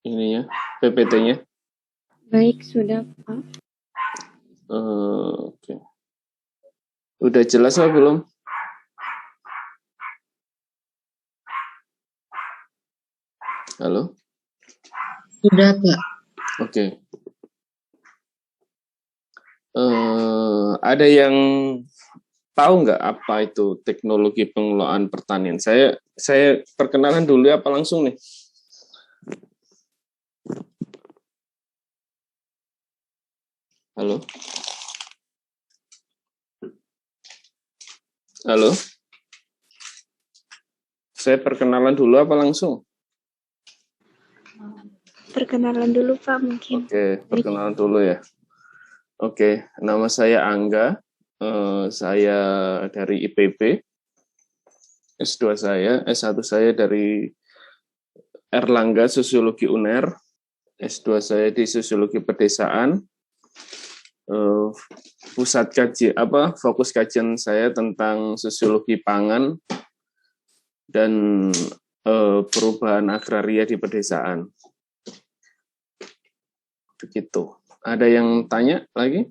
ininya, PPT-nya? Baik, sudah, Pak. Oke. Udah jelas apa belum? Halo? Sudah, Pak. Oke. Ada yang tahu nggak apa itu teknologi pengelolaan pertanian? Saya perkenalan dulu apa langsung nih? Halo? Halo? Saya perkenalan dulu apa langsung? Perkenalan dulu, Pak, mungkin. Oke, perkenalan dulu ya. Oke, nama saya Angga. Saya dari IPB. S2 saya, S1 saya dari Erlangga Sosiologi UNER. S2 saya di Sosiologi Pedesaan. Fokus kajian saya tentang sosiologi pangan dan perubahan agraria di pedesaan. Begitu. Ada yang tanya lagi?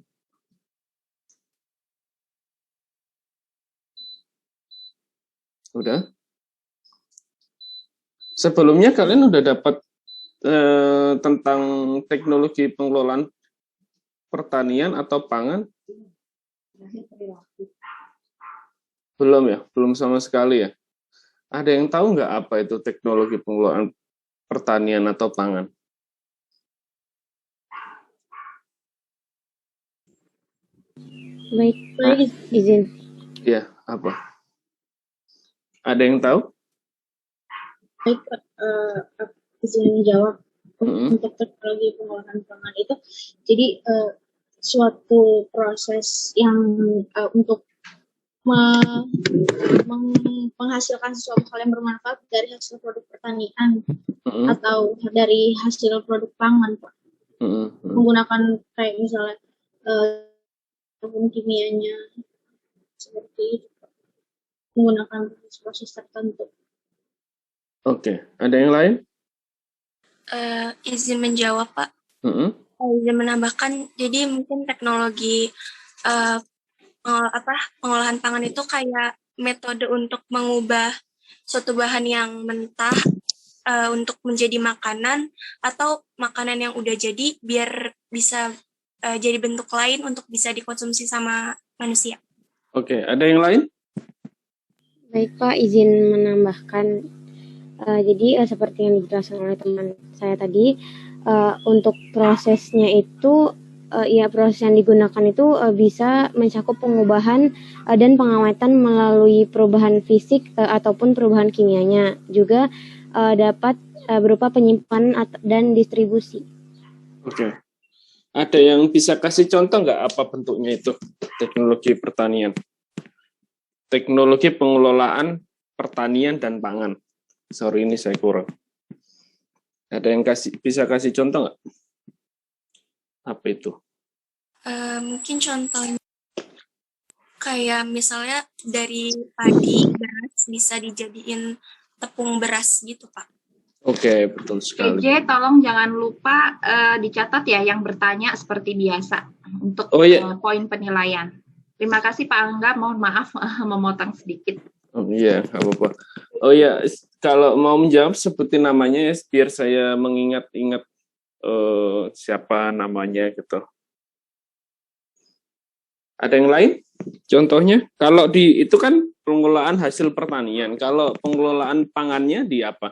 Udah? Sebelumnya kalian udah dapat tentang teknologi pengelolaan pertanian atau pangan? Belum ya? Belum sama sekali ya? Ada yang tahu nggak apa itu teknologi pengelolaan pertanian atau pangan? Baik, Pak, izin. Ya, apa? Ada yang tahu? Baik, Pak, izin menjawab. Untuk teknologi pengolahan pangan itu, jadi suatu proses yang untuk menghasilkan sesuatu hal yang bermanfaat dari hasil produk pertanian atau dari hasil produk pangan, Pak. Menggunakan kayak misalnya kimianya seperti itu, menggunakan proses tertentu. Oke, ada yang lain? Izin menjawab, Pak. Izin menambahkan, jadi mungkin teknologi pengolahan pangan itu kayak metode untuk mengubah suatu bahan yang mentah untuk menjadi makanan atau makanan yang udah jadi biar bisa jadi bentuk lain untuk bisa dikonsumsi sama manusia. Oke, ada yang lain? Baik, Pak, izin menambahkan. Jadi seperti yang dijelaskan oleh teman saya tadi, untuk prosesnya itu, proses yang digunakan itu bisa mencakup pengubahan dan pengawetan melalui perubahan fisik ataupun perubahan kimianya. Juga dapat berupa penyimpanan dan distribusi. Oke. Ada yang bisa kasih contoh nggak apa bentuknya itu teknologi pertanian? Teknologi pengelolaan pertanian dan pangan. Sorry, ini saya kurang. Ada yang bisa kasih contoh nggak? Apa itu? Mungkin contohnya kayak misalnya dari padi, beras bisa dijadiin tepung beras gitu, Pak. Oke, betul sekali. EJ, tolong jangan lupa dicatat ya yang bertanya seperti biasa untuk poin penilaian. Terima kasih Pak Angga, mohon maaf memotong sedikit. Iya, nggak apa-apa. Oh iya, kalau mau menjawab sebutin namanya ya, biar saya mengingat-ingat siapa namanya gitu. Ada yang lain? Contohnya, kalau itu kan pengelolaan hasil pertanian. Kalau pengelolaan pangannya di apa?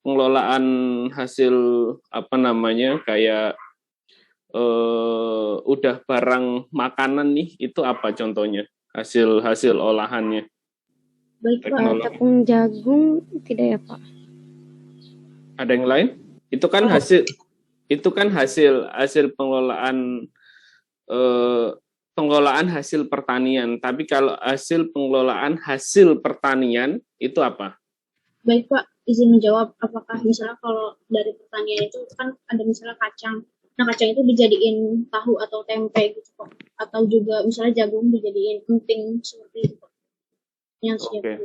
Pengelolaan hasil kayak udah barang makanan nih, itu apa contohnya? Hasil olahannya. Baik, Pak, tepung jagung tidak ya, Pak? Ada yang lain? Itu kan hasil pengelolaan hasil pertanian. Tapi kalau hasil pengelolaan hasil pertanian itu apa? Baik, Pak, izin menjawab. Apakah misalnya kalau dari pertanian itu kan ada misalnya kacang. Nah, kacang itu dijadiin tahu atau tempe gitu, Pak. Atau juga misalnya jagung dijadiin emping seperti itu, Pak. Oke,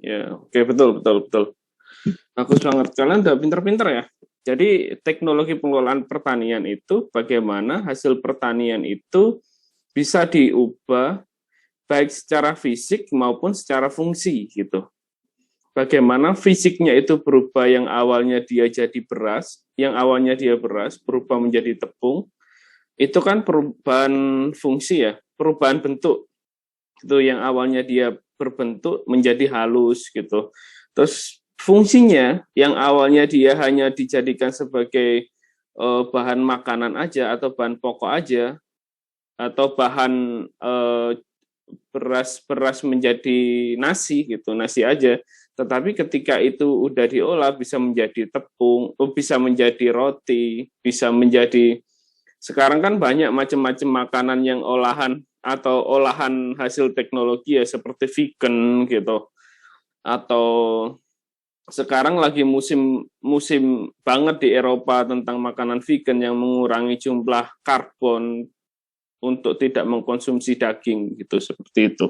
ya, oke, betul. Bagus banget. Kalian udah pinter-pinter ya. Jadi teknologi pengelolaan pertanian itu bagaimana hasil pertanian itu bisa diubah baik secara fisik maupun secara fungsi gitu. Bagaimana fisiknya itu berubah, yang awalnya dia jadi beras, yang awalnya dia beras berubah menjadi tepung. Itu kan perubahan fungsi ya, perubahan bentuk. Itu yang awalnya dia berbentuk menjadi halus gitu. Terus fungsinya yang awalnya dia hanya dijadikan sebagai bahan makanan aja atau bahan pokok aja atau bahan beras menjadi nasi gitu, nasi aja. Tetapi ketika itu udah diolah bisa menjadi tepung, bisa menjadi roti, bisa menjadi, sekarang kan banyak macam-macam makanan yang olahan atau olahan hasil teknologi ya, seperti vegan gitu. Atau sekarang lagi musim banget di Eropa tentang makanan vegan yang mengurangi jumlah karbon untuk tidak mengkonsumsi daging gitu, seperti itu.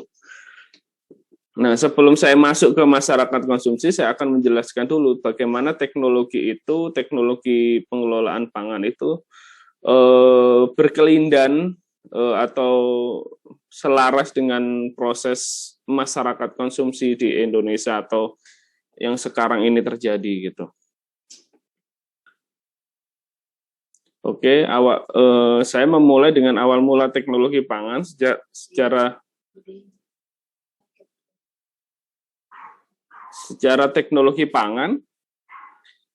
Nah, sebelum saya masuk ke masyarakat konsumsi, saya akan menjelaskan dulu bagaimana teknologi pengelolaan pangan itu berkelindan atau selaras dengan proses masyarakat konsumsi di Indonesia atau yang sekarang ini terjadi gitu. Oke, saya memulai dengan awal mula teknologi pangan secara teknologi pangan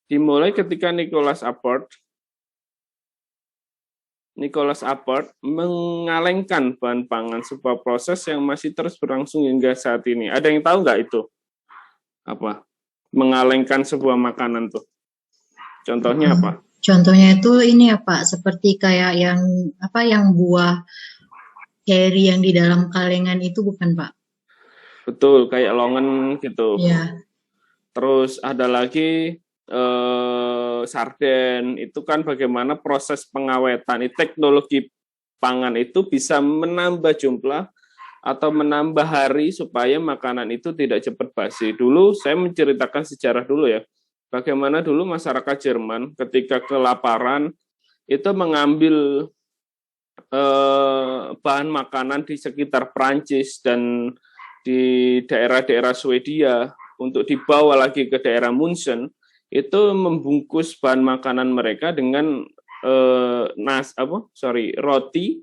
dimulai ketika Nicholas Appert mengalengkan bahan pangan, sebuah proses yang masih terus berlangsung hingga saat ini. Ada yang tahu nggak itu? Apa? Mengalengkan sebuah makanan tuh. Contohnya apa? Contohnya itu ini ya Pak, seperti kayak yang buah ceri yang di dalam kalengan itu, bukan Pak? Betul, kayak longan gitu. Iya. Terus ada lagi sarden, itu kan bagaimana proses pengawetan. Teknologi pangan itu bisa menambah jumlah atau menambah hari supaya makanan itu tidak cepat basi. Dulu saya menceritakan sejarah dulu ya. Bagaimana dulu masyarakat Jerman ketika kelaparan itu mengambil bahan makanan di sekitar Prancis dan di daerah-daerah Swedia untuk dibawa lagi ke daerah Munchen, itu membungkus bahan makanan mereka dengan roti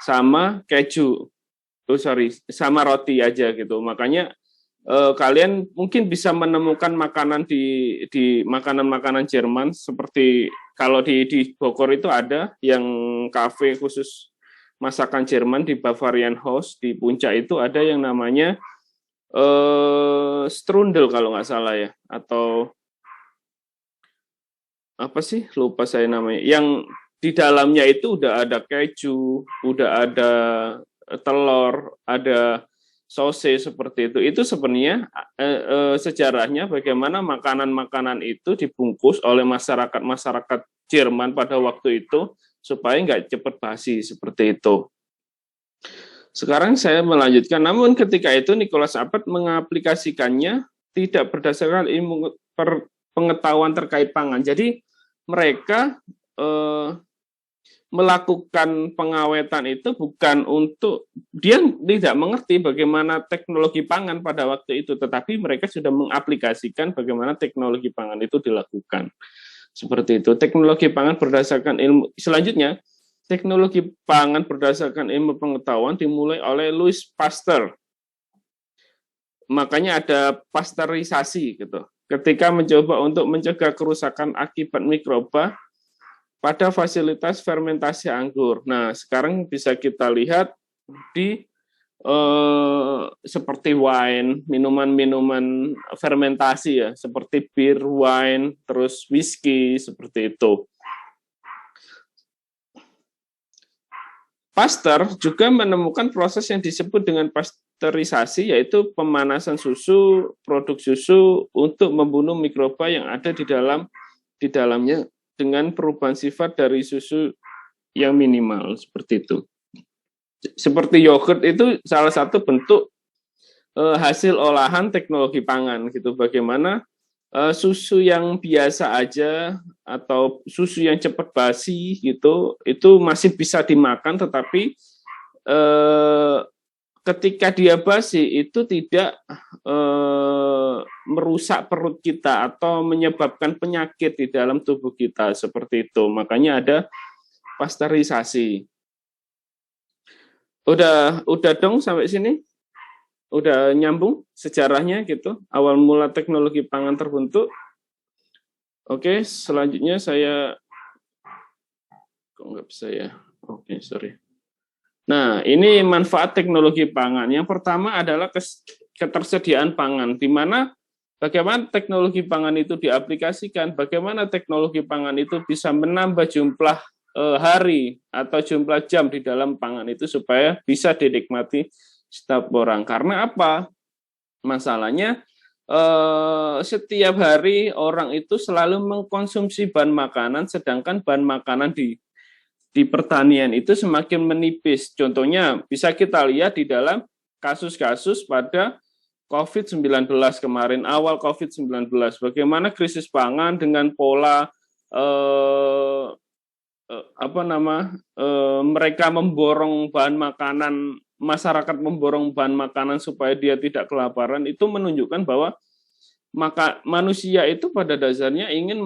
sama keju. Sama roti aja gitu. Makanya kalian mungkin bisa menemukan makanan di makanan-makanan Jerman, seperti kalau di Bogor itu ada yang kafe khusus masakan Jerman di Bavarian House di puncak, itu ada yang namanya strudel kalau nggak salah ya, atau apa sih, lupa saya namanya, yang di dalamnya itu udah ada keju, udah ada telur, ada sosis, seperti itu. Itu sebenarnya sejarahnya bagaimana makanan-makanan itu dibungkus oleh masyarakat Jerman pada waktu itu supaya nggak cepat basi, seperti itu. Sekarang saya melanjutkan, namun ketika itu Nicholas Appert mengaplikasikannya tidak berdasarkan ilmu pengetahuan terkait pangan. Jadi mereka melakukan pengawetan itu bukan untuk, dia tidak mengerti bagaimana teknologi pangan pada waktu itu, tetapi mereka sudah mengaplikasikan bagaimana teknologi pangan itu dilakukan. Seperti itu. Teknologi pangan berdasarkan ilmu. Selanjutnya, teknologi pangan berdasarkan ilmu pengetahuan dimulai oleh Louis Pasteur. Makanya ada pasteurisasi gitu. Ketika mencoba untuk mencegah kerusakan akibat mikroba pada fasilitas fermentasi anggur. Nah, sekarang bisa kita lihat di seperti wine, minuman-minuman fermentasi ya, seperti bir, wine, terus whisky, seperti itu. Pasteur juga menemukan proses yang disebut dengan pasteurisasi, yaitu pemanasan susu, produk susu untuk membunuh mikroba yang ada di dalamnya dengan perubahan sifat dari susu yang minimal, seperti itu. Seperti yogurt itu salah satu bentuk hasil olahan teknologi pangan gitu. Bagaimana susu yang biasa aja atau susu yang cepat basi gitu, itu masih bisa dimakan, tetapi ketika dia basi itu tidak merusak perut kita atau menyebabkan penyakit di dalam tubuh kita, seperti itu. Makanya ada pasteurisasi. Udah dong sampai sini? Udah nyambung sejarahnya gitu, awal mula teknologi pangan terbentuk. Oke, selanjutnya saya kok nggak bisa ya. Oke, sorry. Nah, ini manfaat teknologi pangan. Yang pertama adalah ketersediaan pangan, di mana bagaimana teknologi pangan itu diaplikasikan, bagaimana teknologi pangan itu bisa menambah jumlah hari atau jumlah jam di dalam pangan itu supaya bisa dinikmati setiap orang. Karena apa? Masalahnya setiap hari orang itu selalu mengkonsumsi bahan makanan, sedangkan bahan makanan di pertanian itu semakin menipis. Contohnya bisa kita lihat di dalam kasus-kasus pada COVID-19 kemarin, awal COVID-19, bagaimana krisis pangan dengan pola mereka memborong bahan makanan, masyarakat memborong bahan makanan supaya dia tidak kelaparan, itu menunjukkan bahwa manusia itu pada dasarnya ingin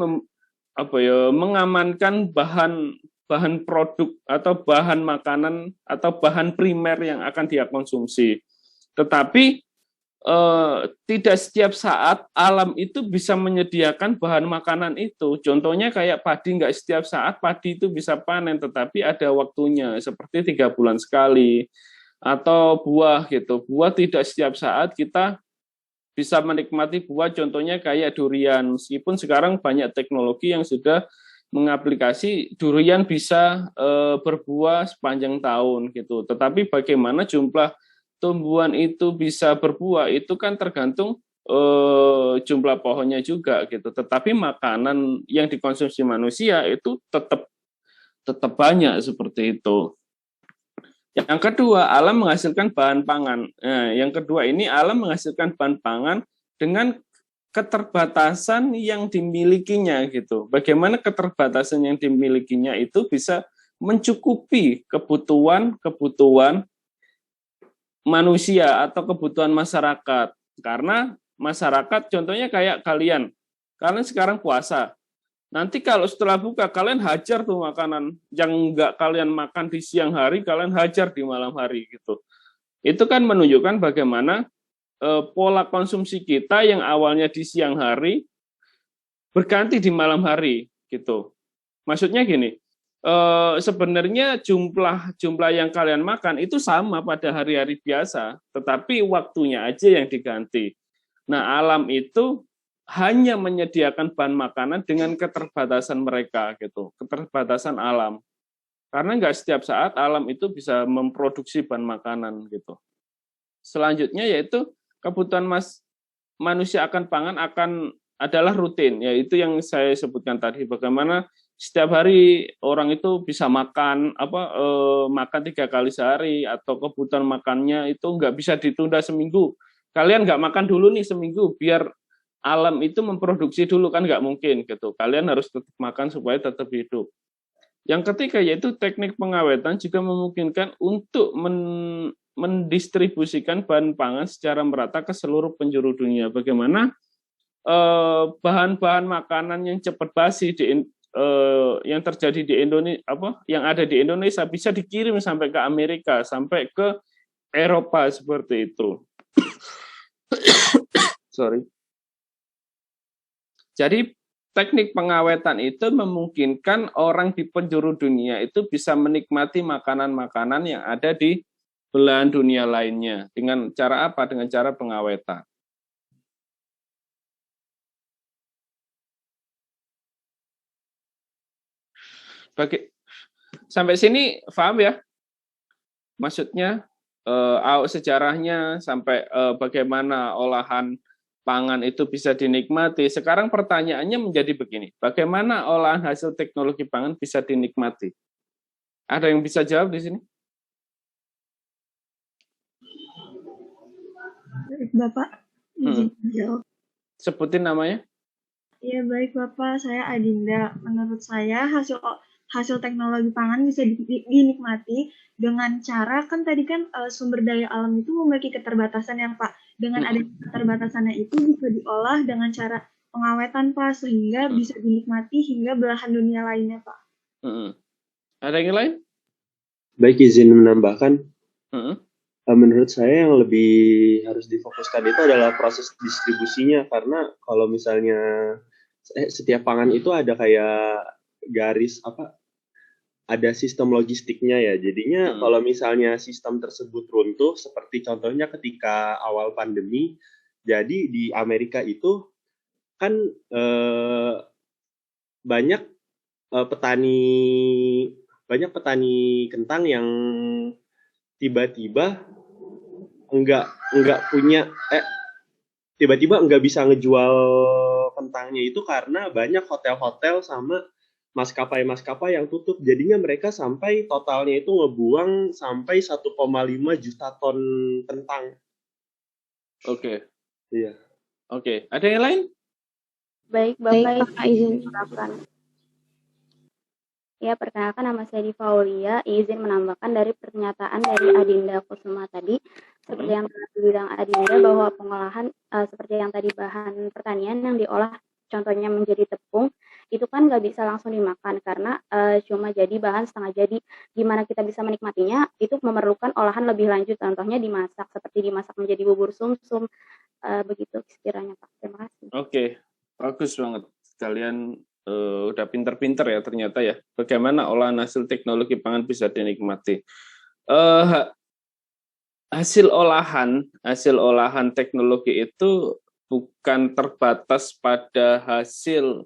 mengamankan bahan produk atau bahan makanan atau bahan primer yang akan dia konsumsi. Tetapi tidak setiap saat alam itu bisa menyediakan bahan makanan itu. Contohnya kayak padi, nggak setiap saat padi itu bisa panen, tetapi ada waktunya, seperti 3 bulan sekali. Atau buah gitu, buah tidak setiap saat kita bisa menikmati buah, contohnya kayak durian. Meskipun sekarang banyak teknologi yang sudah mengaplikasi durian bisa berbuah sepanjang tahun gitu. Tetapi bagaimana jumlah tumbuhan itu bisa berbuah itu kan tergantung jumlah pohonnya juga gitu. Tetapi makanan yang dikonsumsi manusia itu tetap banyak, seperti itu. Yang kedua, alam menghasilkan bahan pangan. Nah, yang kedua ini alam menghasilkan bahan pangan dengan keterbatasan yang dimilikinya gitu. Bagaimana keterbatasan yang dimilikinya itu bisa mencukupi kebutuhan manusia atau kebutuhan masyarakat. Karena masyarakat, contohnya kayak kalian sekarang puasa. Nanti kalau setelah buka, kalian hajar tuh makanan yang nggak kalian makan di siang hari, kalian hajar di malam hari gitu. Itu kan menunjukkan bagaimana pola konsumsi kita yang awalnya di siang hari berganti di malam hari gitu. Maksudnya gini, sebenarnya jumlah yang kalian makan itu sama pada hari-hari biasa, tetapi waktunya aja yang diganti. Nah, alam itu hanya menyediakan bahan makanan dengan keterbatasan mereka gitu, keterbatasan alam. Karena nggak setiap saat alam itu bisa memproduksi bahan makanan gitu. Selanjutnya yaitu kebutuhan manusia akan pangan adalah rutin, yaitu yang saya sebutkan tadi, bagaimana setiap hari orang itu bisa makan 3 kali sehari, atau kebutuhan makannya itu nggak bisa ditunda seminggu. Kalian nggak makan dulu nih seminggu biar alam itu memproduksi dulu, kan nggak mungkin gitu. Kalian harus tetap makan supaya tetap hidup. Yang ketiga yaitu teknik pengawetan juga memungkinkan untuk mendistribusikan bahan pangan secara merata ke seluruh penjuru dunia. Bagaimana bahan-bahan makanan yang cepat basi yang terjadi di Indonesia, yang ada di Indonesia bisa dikirim sampai ke Amerika, sampai ke Eropa, seperti itu. Sorry. Jadi teknik pengawetan itu memungkinkan orang di penjuru dunia itu bisa menikmati makanan-makanan yang ada di belahan dunia lainnya. Dengan cara apa? Dengan cara pengawetan. Sampai sini paham ya? Maksudnya sejarahnya sampai bagaimana olahan pangan itu bisa dinikmati. Sekarang pertanyaannya menjadi begini, bagaimana olahan hasil teknologi pangan bisa dinikmati? Ada yang bisa jawab di sini? Bapak, izin jawab. Sebutin namanya. Iya baik Bapak, saya Adinda. Menurut saya hasil teknologi pangan bisa dinikmati dengan cara kan tadi kan sumber daya alam itu memiliki keterbatasan yang Pak. Dengan adanya keterbatasannya itu bisa diolah dengan cara pengawetan Pak sehingga bisa dinikmati hingga belahan dunia lainnya Pak. Ada yang lain? Baik, izin menambahkan. Menurut saya yang lebih harus difokuskan itu adalah proses distribusinya, karena kalau misalnya setiap pangan itu ada kayak garis ada sistem logistiknya ya. Jadinya kalau misalnya sistem tersebut runtuh, seperti contohnya ketika awal pandemi, jadi di Amerika itu kan banyak petani kentang yang tiba-tiba tiba-tiba nggak bisa ngejual kentangnya itu karena banyak hotel-hotel sama maskapai-maskapai yang tutup. Jadinya mereka sampai totalnya itu ngebuang sampai 1,5 juta ton kentang. Oke. Iya. Oke. Ada yang lain? Baik, Bapak izin menambahkan. Ya, perkenalkan nama saya Diva Aulia, izin menambahkan dari pernyataan dari Adinda Kusuma tadi, seperti yang telah dibilang Adinda bahwa pengolahan seperti yang tadi bahan pertanian yang diolah contohnya menjadi tepung, itu kan nggak bisa langsung dimakan karena cuma jadi bahan setengah jadi. Gimana kita bisa menikmatinya, itu memerlukan olahan lebih lanjut, contohnya dimasak, seperti dimasak menjadi bubur sumsum, begitu sekiranya Pak. Terima kasih. Oke, bagus banget. Kalian udah pinter-pinter ya ternyata ya. Bagaimana olahan hasil teknologi pangan bisa dinikmati. Hasil olahan teknologi itu bukan terbatas pada hasil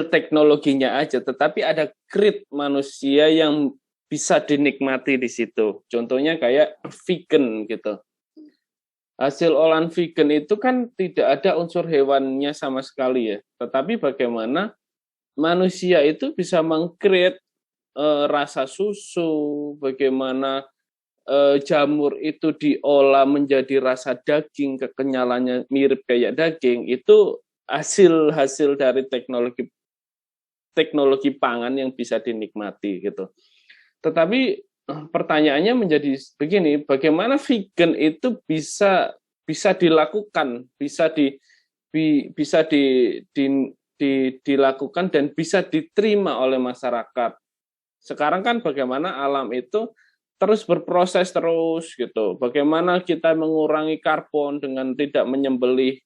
teknologinya aja, tetapi ada grit manusia yang bisa dinikmati di situ. Contohnya kayak vegan gitu. Hasil olahan vegan itu kan tidak ada unsur hewannya sama sekali ya. Tetapi bagaimana manusia itu bisa meng-create rasa susu, bagaimana jamur itu diolah menjadi rasa daging, kekenyalannya mirip kayak daging, itu hasil dari teknologi pangan yang bisa dinikmati gitu. Tetapi pertanyaannya menjadi begini, bagaimana vegan itu bisa dilakukan, bisa dilakukan dan bisa diterima oleh masyarakat. Sekarang kan bagaimana alam itu terus berproses terus gitu. Bagaimana kita mengurangi karbon dengan tidak menyembelih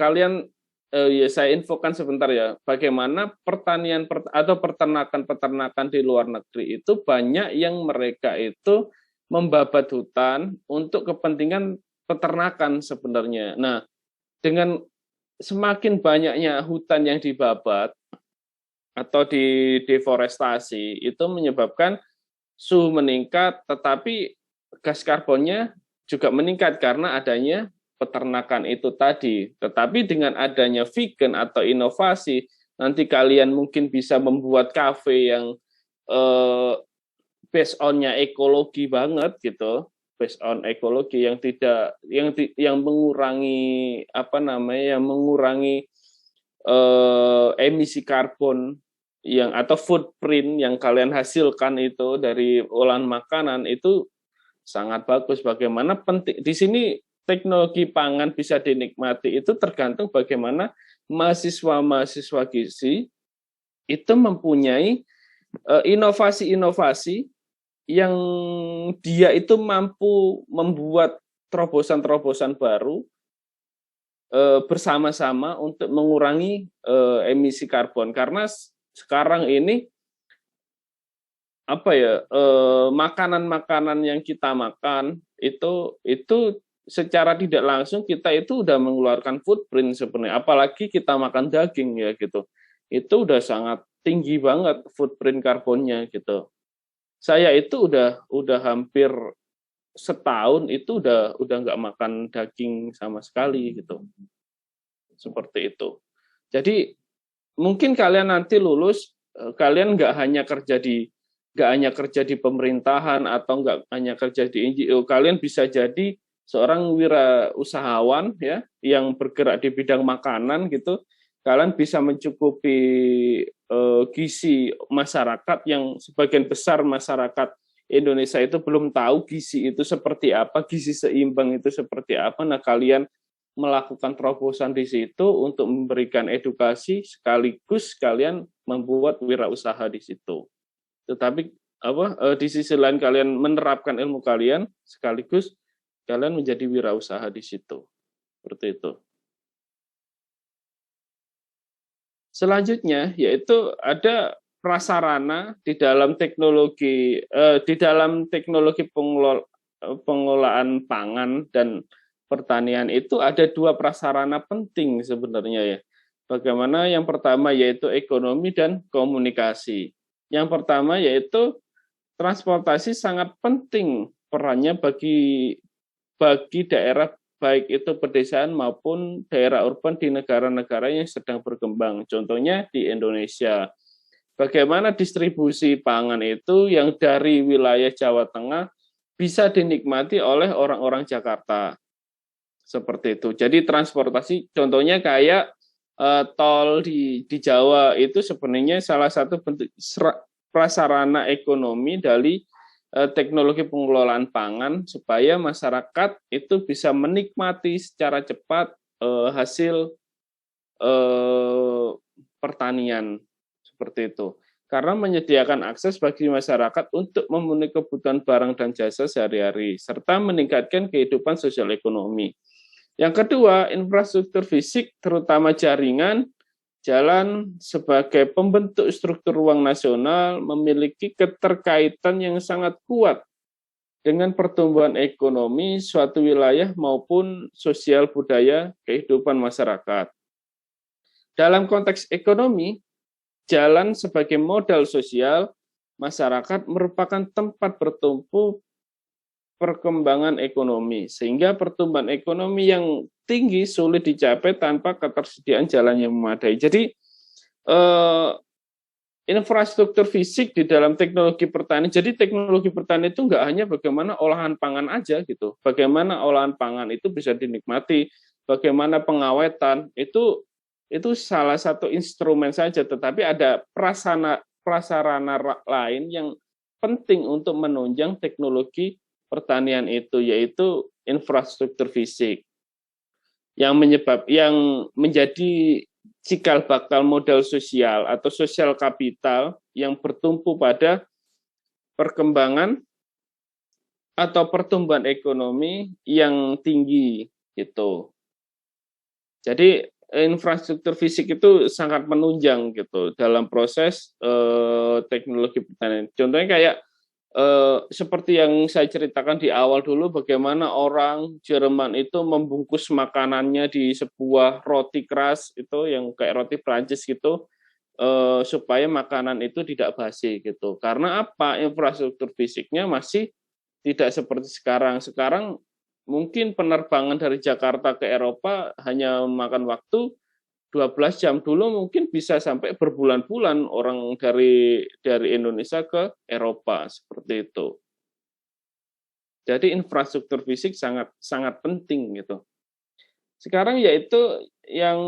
kalian. Ya, saya infokan sebentar ya, bagaimana pertanian atau peternakan di luar negeri itu banyak yang mereka itu membabat hutan untuk kepentingan peternakan sebenarnya. Nah, dengan semakin banyaknya hutan yang dibabat atau deforestasi, itu menyebabkan suhu meningkat, tetapi gas karbonnya juga meningkat karena adanya peternakan itu tadi. Tetapi dengan adanya vegan atau inovasi, nanti kalian mungkin bisa membuat kafe yang based on-nya ekologi banget gitu, based on ekologi yang tidak yang mengurangi mengurangi emisi karbon atau footprint yang kalian hasilkan itu dari olahan makanan itu sangat bagus. Bagaimana penting di sini teknologi pangan bisa dinikmati itu tergantung bagaimana mahasiswa-mahasiswa gizi itu mempunyai inovasi-inovasi yang dia itu mampu membuat terobosan-terobosan baru bersama-sama untuk mengurangi emisi karbon. Karena sekarang ini makanan-makanan yang kita makan itu secara tidak langsung kita itu udah mengeluarkan footprint sebenarnya, apalagi kita makan daging ya gitu, itu udah sangat tinggi banget footprint karbonnya gitu. Saya itu udah hampir setahun itu udah nggak makan daging sama sekali gitu, seperti itu. Jadi mungkin kalian nanti lulus, kalian nggak hanya kerja di pemerintahan atau nggak hanya kerja di NGO, kalian bisa jadi seorang wirausahawan ya yang bergerak di bidang makanan gitu, kalian bisa mencukupi gizi masyarakat yang sebagian besar masyarakat Indonesia itu belum tahu gizi itu seperti apa, gizi seimbang itu seperti apa. Nah, kalian melakukan terobosan di situ untuk memberikan edukasi sekaligus kalian membuat wirausaha di situ. Tetapi di sisi lain kalian menerapkan ilmu kalian sekaligus kalian menjadi wirausaha di situ. Seperti itu. Selanjutnya yaitu ada prasarana di dalam teknologi pengelolaan pangan dan pertanian itu ada dua prasarana penting sebenarnya ya. Bagaimana yang pertama yaitu ekonomi dan komunikasi. Yang pertama yaitu transportasi sangat penting perannya bagi daerah baik itu pedesaan maupun daerah urban di negara-negara yang sedang berkembang. Contohnya di Indonesia. Bagaimana distribusi pangan itu yang dari wilayah Jawa Tengah bisa dinikmati oleh orang-orang Jakarta. Seperti itu. Jadi transportasi contohnya kayak tol di Jawa itu sebenarnya salah satu bentuk prasarana ekonomi dari teknologi pengelolaan pangan supaya masyarakat itu bisa menikmati secara cepat hasil pertanian seperti itu. Karena menyediakan akses bagi masyarakat untuk memenuhi kebutuhan barang dan jasa sehari-hari serta meningkatkan kehidupan sosial ekonomi. Yang kedua, infrastruktur fisik terutama jaringan jalan sebagai pembentuk struktur ruang nasional memiliki keterkaitan yang sangat kuat dengan pertumbuhan ekonomi suatu wilayah maupun sosial budaya kehidupan masyarakat. Dalam konteks ekonomi, jalan sebagai modal sosial masyarakat merupakan tempat bertumpu perkembangan ekonomi, sehingga pertumbuhan ekonomi yang tinggi sulit dicapai tanpa ketersediaan jalan yang memadai. Jadi infrastruktur fisik di dalam teknologi pertanian. Jadi teknologi pertanian itu nggak hanya bagaimana olahan pangan aja gitu, bagaimana olahan pangan itu bisa dinikmati, bagaimana pengawetan itu salah satu instrumen saja, tetapi ada prasarana lain yang penting untuk menunjang teknologi pertanian itu, yaitu infrastruktur fisik yang menjadi cikal bakal modal sosial atau sosial kapital yang bertumpu pada perkembangan atau pertumbuhan ekonomi yang tinggi gitu. Jadi infrastruktur fisik itu sangat menunjang gitu dalam proses teknologi pertanian. Contohnya kayak seperti yang saya ceritakan di awal dulu, bagaimana orang Jerman itu membungkus makanannya di sebuah roti keras itu yang kayak roti Prancis gitu, supaya makanan itu tidak basi gitu. Karena apa? Infrastruktur fisiknya masih tidak seperti sekarang. Sekarang mungkin penerbangan dari Jakarta ke Eropa hanya makan waktu 12 jam, dulu mungkin bisa sampai berbulan-bulan orang dari Indonesia ke Eropa seperti itu. Jadi infrastruktur fisik sangat penting gitu. Sekarang yaitu yang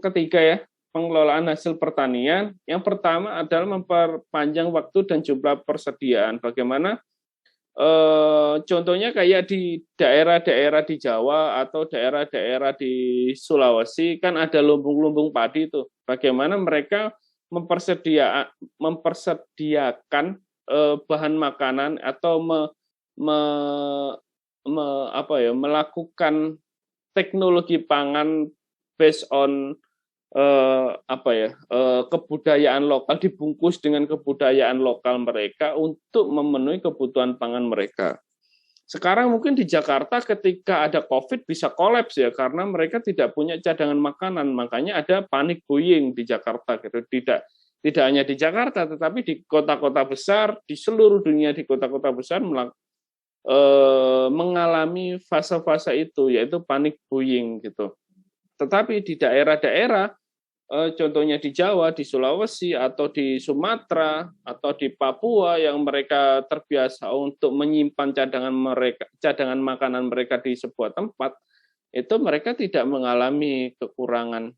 ketiga ya, pengelolaan hasil pertanian. Yang pertama adalah memperpanjang waktu dan jumlah persediaan. Bagaimana contohnya kayak di daerah-daerah di Jawa atau daerah-daerah di Sulawesi kan ada lumbung-lumbung padi itu. Bagaimana mereka mempersediakan bahan makanan atau melakukan teknologi pangan based on kebudayaan lokal, dibungkus dengan kebudayaan lokal mereka untuk memenuhi kebutuhan pangan mereka. Sekarang mungkin di Jakarta ketika ada COVID bisa kolaps ya karena mereka tidak punya cadangan makanan, makanya ada panic buying di Jakarta gitu. Tidak hanya di Jakarta tetapi di kota-kota besar di seluruh dunia, di kota-kota besar mengalami fase-fase itu, yaitu panic buying gitu. Tetapi di daerah-daerah contohnya di Jawa, di Sulawesi, atau di Sumatera, atau di Papua yang mereka terbiasa untuk menyimpan cadangan makanan mereka di sebuah tempat, itu mereka tidak mengalami kekurangan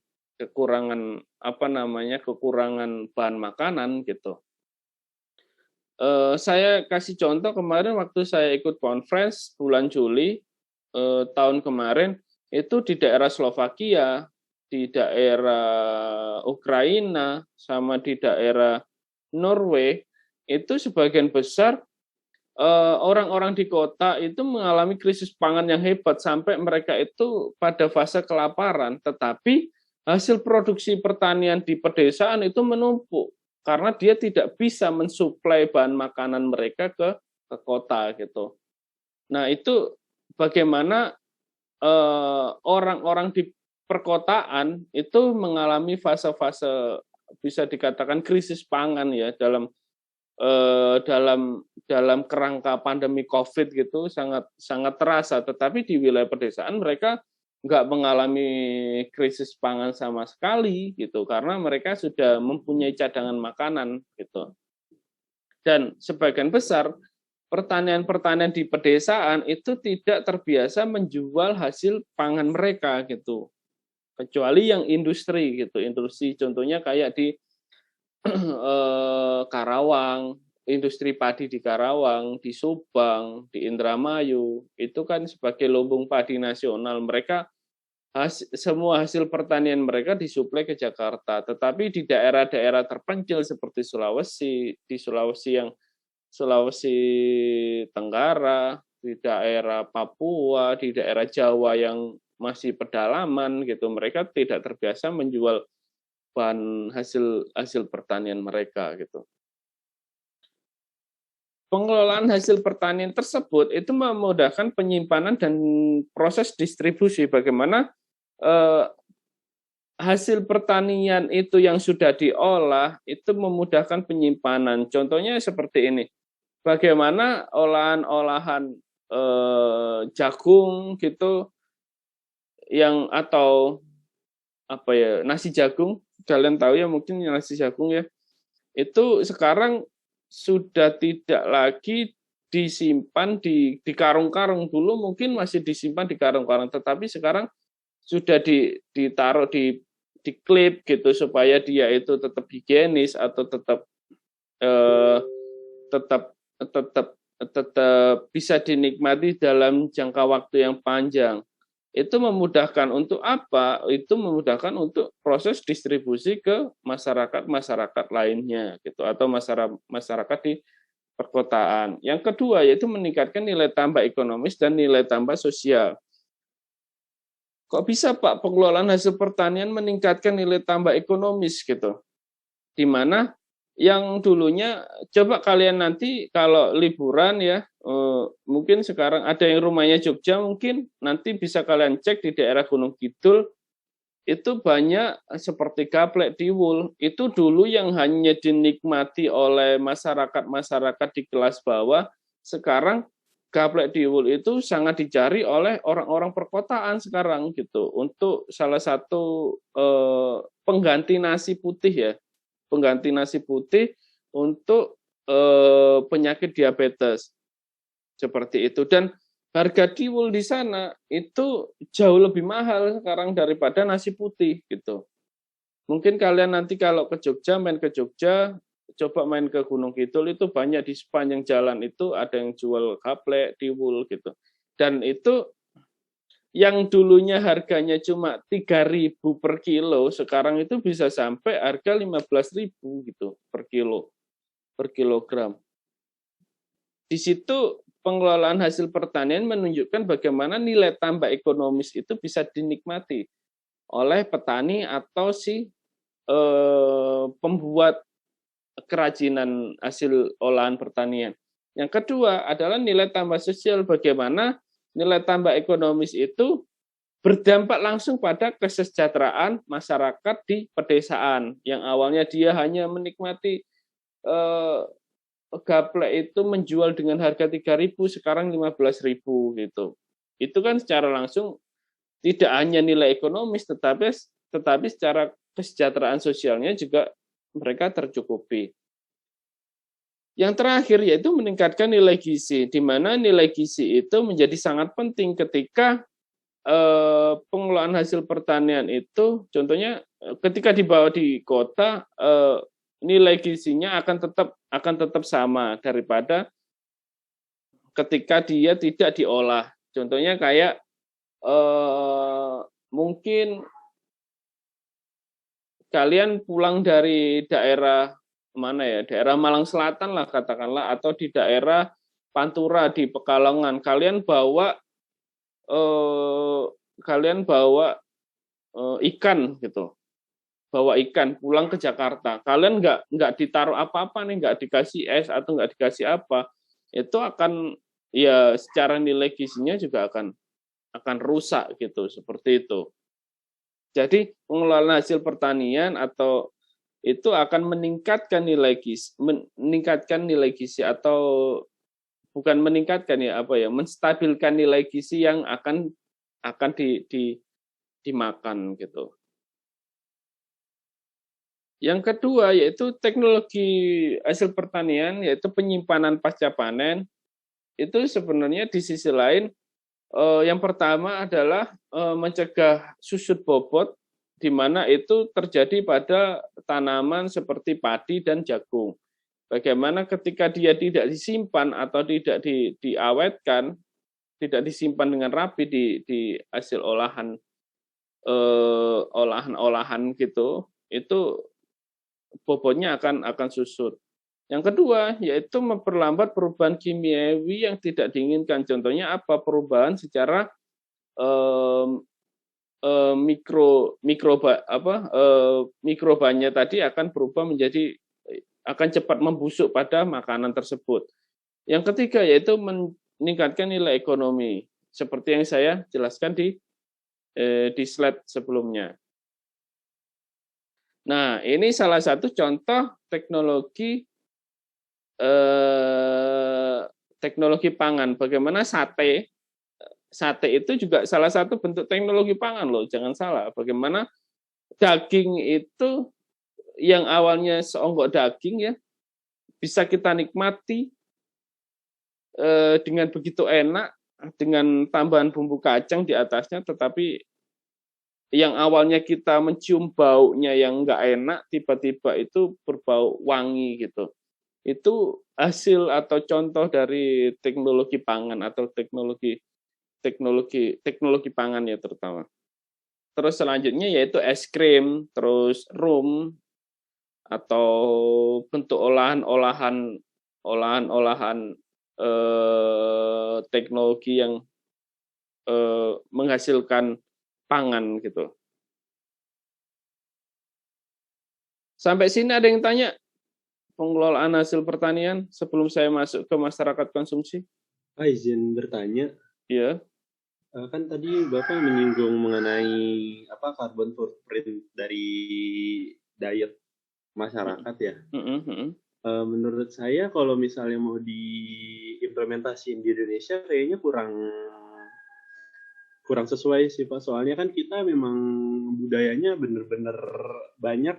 bahan makanan gitu. Saya kasih contoh kemarin waktu saya ikut conference bulan Juli tahun kemarin, itu di daerah Slovakia, di daerah Ukraina, sama di daerah Norway, itu sebagian besar orang-orang di kota itu mengalami krisis pangan yang hebat sampai mereka itu pada fase kelaparan, tetapi hasil produksi pertanian di pedesaan itu menumpuk karena dia tidak bisa mensuplai bahan makanan mereka ke kota gitu. Nah, itu bagaimana orang-orang di perkotaan itu mengalami fase-fase bisa dikatakan krisis pangan ya dalam kerangka pandemi COVID gitu sangat terasa, tetapi di wilayah pedesaan mereka nggak mengalami krisis pangan sama sekali gitu karena mereka sudah mempunyai cadangan makanan gitu. Dan sebagian besar pertanian-pertanian di pedesaan itu tidak terbiasa menjual hasil pangan mereka gitu. Kecuali yang industri gitu, industri contohnya kayak di Karawang, industri padi di Karawang, di Subang, di Indramayu, itu kan sebagai lumbung padi nasional, mereka semua hasil pertanian mereka disuplai ke Jakarta. Tetapi di daerah-daerah terpencil seperti Sulawesi, di Sulawesi Tenggara, di daerah Papua, di daerah Jawa yang masih pedalaman gitu, mereka tidak terbiasa menjual bahan hasil pertanian mereka gitu. Pengelolaan hasil pertanian tersebut itu memudahkan penyimpanan dan proses distribusi. Bagaimana hasil pertanian itu yang sudah diolah itu memudahkan penyimpanan. Contohnya seperti ini. Bagaimana olahan-olahan jagung gitu yang atau nasi jagung, kalian tahu ya mungkin nasi jagung ya, itu sekarang sudah tidak lagi disimpan di karung-karung. Dulu mungkin masih disimpan di karung-karung, tetapi sekarang sudah ditaruh di klip gitu supaya dia itu tetap higienis atau tetap bisa dinikmati dalam jangka waktu yang panjang. Itu memudahkan untuk apa? Itu memudahkan untuk proses distribusi ke masyarakat lainnya gitu atau masyarakat di perkotaan. Yang kedua yaitu meningkatkan nilai tambah ekonomis dan nilai tambah sosial. Kok bisa Pak pengelolaan hasil pertanian meningkatkan nilai tambah ekonomis gitu? Di mana yang dulunya, coba kalian nanti kalau liburan ya, mungkin sekarang ada yang rumahnya Jogja, mungkin nanti bisa kalian cek di daerah Gunung Kidul, itu banyak seperti gaplek tiwul, itu dulu yang hanya dinikmati oleh masyarakat di kelas bawah, sekarang gaplek tiwul itu sangat dicari oleh orang-orang perkotaan sekarang gitu, untuk salah satu pengganti nasi putih ya, pengganti nasi putih untuk penyakit diabetes seperti itu. Dan harga tiwul di sana itu jauh lebih mahal sekarang daripada nasi putih gitu. Mungkin kalian nanti kalau ke Jogja, main ke Jogja, coba main ke Gunung Kidul, itu banyak di sepanjang jalan itu ada yang jual gaplek tiwul gitu. Dan itu yang dulunya harganya cuma 3.000 per kilo, sekarang itu bisa sampai harga 15.000 gitu per kilogram. Di situ pengelolaan hasil pertanian menunjukkan bagaimana nilai tambah ekonomis itu bisa dinikmati oleh petani atau si pembuat kerajinan hasil olahan pertanian. Yang kedua adalah nilai tambah sosial, bagaimana nilai tambah ekonomis itu berdampak langsung pada kesejahteraan masyarakat di pedesaan yang awalnya dia hanya menikmati gaplek itu menjual dengan harga 3.000, sekarang 15.000 gitu. Itu kan secara langsung tidak hanya nilai ekonomis tetapi secara kesejahteraan sosialnya juga mereka tercukupi. Yang terakhir yaitu meningkatkan nilai gizi, di mana nilai gizi itu menjadi sangat penting ketika pengelolaan hasil pertanian itu, contohnya ketika dibawa di kota, nilai gizinya akan tetap sama daripada ketika dia tidak diolah. Contohnya kayak mungkin kalian pulang dari daerah mana ya, daerah Malang Selatan lah katakanlah, atau di daerah Pantura di Pekalongan, kalian bawa ikan gitu, bawa ikan pulang ke Jakarta, kalian nggak ditaruh apa-apa nih, nggak dikasih es atau nggak dikasih apa, itu akan ya secara nilai gizinya juga akan rusak gitu, seperti itu. Jadi pengelolaan hasil pertanian atau itu akan meningkatkan nilai gizi atau bukan meningkatkan ya, menstabilkan nilai gizi yang akan dimakan gitu. Yang kedua yaitu teknologi hasil pertanian, yaitu penyimpanan pasca panen. Itu sebenarnya di sisi lain yang pertama adalah mencegah susut bobot, di mana itu terjadi pada tanaman seperti padi dan jagung. Bagaimana ketika dia tidak disimpan atau tidak diawetkan, tidak disimpan dengan rapi di hasil olahan gitu, itu bobotnya akan susut. Yang kedua yaitu memperlambat perubahan kimiawi yang tidak diinginkan. Contohnya apa? Perubahan secara mikrobanya tadi akan berubah akan cepat membusuk pada makanan tersebut. Yang ketiga yaitu meningkatkan nilai ekonomi, seperti yang saya jelaskan di slide sebelumnya. Nah, ini salah satu contoh teknologi pangan. Bagaimana sate itu juga salah satu bentuk teknologi pangan loh, jangan salah. Bagaimana daging itu yang awalnya seonggok daging ya, bisa kita nikmati dengan begitu enak, dengan tambahan bumbu kacang di atasnya, tetapi yang awalnya kita mencium baunya yang nggak enak, tiba-tiba itu berbau wangi gitu. Itu hasil atau contoh dari teknologi pangan atau teknologi pangan ya terutama. Terus selanjutnya yaitu es krim, terus rum, atau bentuk olahan teknologi yang menghasilkan pangan gitu. Sampai sini ada yang tanya pengelolaan hasil pertanian sebelum saya masuk ke masyarakat konsumsi? Izin bertanya. Iya. Kan tadi Bapak menyinggung mengenai carbon footprint dari diet masyarakat ya. Menurut saya kalau misalnya mau diimplementasiin di Indonesia kayaknya kurang sesuai sih Pak. Soalnya kan kita memang budayanya bener-bener banyak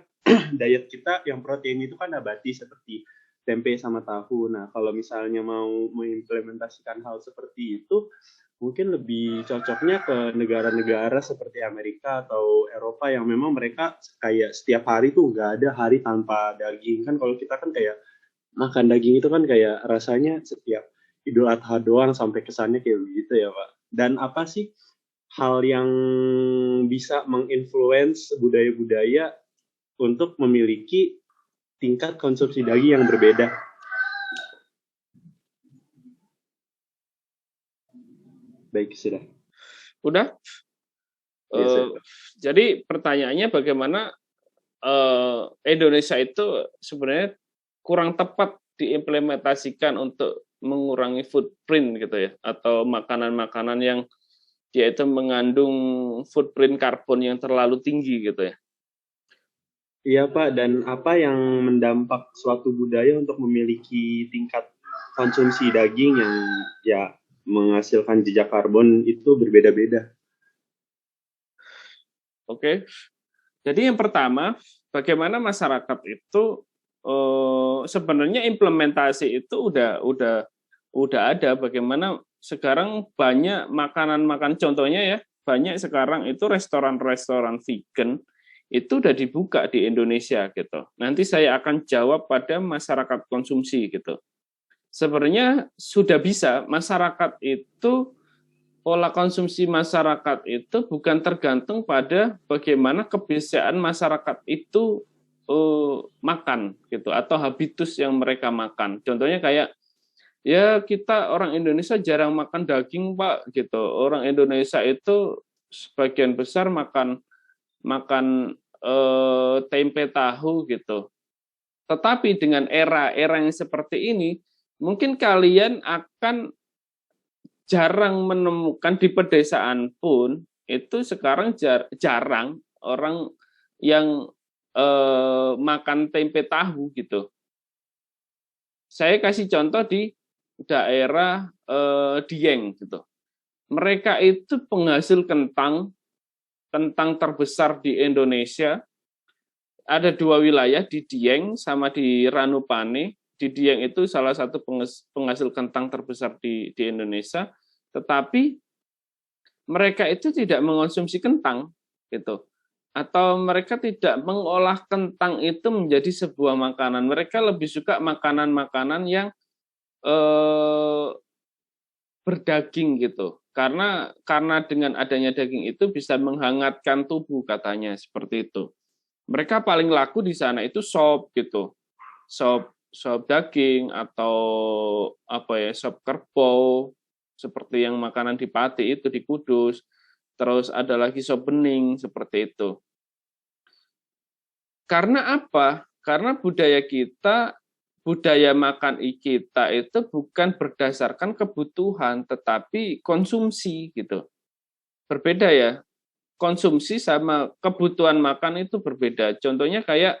diet kita yang protein itu kan nabati seperti tempe sama tahu. Nah, kalau misalnya mau mengimplementasikan hal seperti itu, mungkin lebih cocoknya ke negara-negara seperti Amerika atau Eropa yang memang mereka kayak setiap hari tuh nggak ada hari tanpa daging. Kan kalau kita kan kayak makan daging itu kan kayak rasanya setiap Idul Adha doang sampai kesannya kayak begitu ya Pak. Dan apa sih hal yang bisa menginfluence budaya-budaya untuk memiliki tingkat konsumsi daging yang berbeda? Baik, sudah. Udah? Jadi pertanyaannya bagaimana Indonesia itu sebenarnya kurang tepat diimplementasikan untuk mengurangi footprint gitu ya, atau makanan-makanan yang dia itu mengandung footprint karbon yang terlalu tinggi gitu ya. Iya Pak, dan apa yang mendampak suatu budaya untuk memiliki tingkat konsumsi daging yang ya menghasilkan jejak karbon itu berbeda-beda. Oke. Jadi yang pertama, bagaimana masyarakat itu sebenarnya implementasi itu udah ada. Bagaimana sekarang banyak makanan contohnya ya, banyak sekarang itu restoran-restoran vegan itu udah dibuka di Indonesia gitu. Nanti saya akan jawab pada masyarakat konsumsi gitu. Sebenarnya sudah bisa masyarakat itu, pola konsumsi masyarakat itu bukan tergantung pada bagaimana kebiasaan masyarakat itu makan gitu, atau habitus yang mereka makan. Contohnya kayak ya kita orang Indonesia jarang makan daging Pak gitu. Orang Indonesia itu sebagian besar makan tempe tahu gitu. Tetapi dengan era yang seperti ini, mungkin kalian akan jarang menemukan di pedesaan pun itu sekarang jarang orang yang makan tempe tahu gitu. Saya kasih contoh di daerah Dieng gitu. Mereka itu penghasil kentang terbesar di Indonesia. Ada 2 wilayah, di Dieng sama di Ranupane. Di Dieng itu salah satu penghasil kentang terbesar di Indonesia, tetapi mereka itu tidak mengonsumsi kentang gitu. Atau mereka tidak mengolah kentang itu menjadi sebuah makanan. Mereka lebih suka makanan-makanan yang berdaging gitu. Karena dengan adanya daging itu bisa menghangatkan tubuh katanya, seperti itu. Mereka paling laku di sana itu sop gitu. Sop daging atau sop kerbau seperti yang makanan di Pati itu di Kudus. Terus ada lagi sop bening seperti itu. Karena apa? Karena budaya makan kita itu bukan berdasarkan kebutuhan, tetapi konsumsi gitu. Berbeda ya, konsumsi sama kebutuhan makan itu berbeda. Contohnya kayak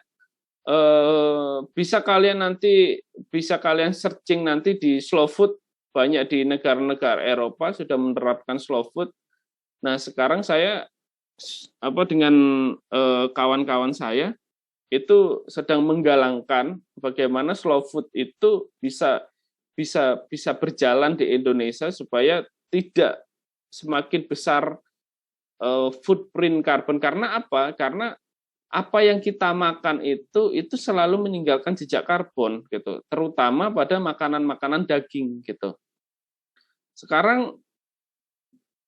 bisa kalian searching nanti di slow food, banyak di negara-negara Eropa sudah menerapkan slow food. Nah sekarang saya dengan kawan-kawan saya itu sedang menggalangkan bagaimana slow food itu bisa berjalan di Indonesia supaya tidak semakin besar footprint karbon. Karena apa? Karena apa yang kita makan itu selalu meninggalkan jejak karbon gitu, terutama pada makanan-makanan daging gitu. Sekarang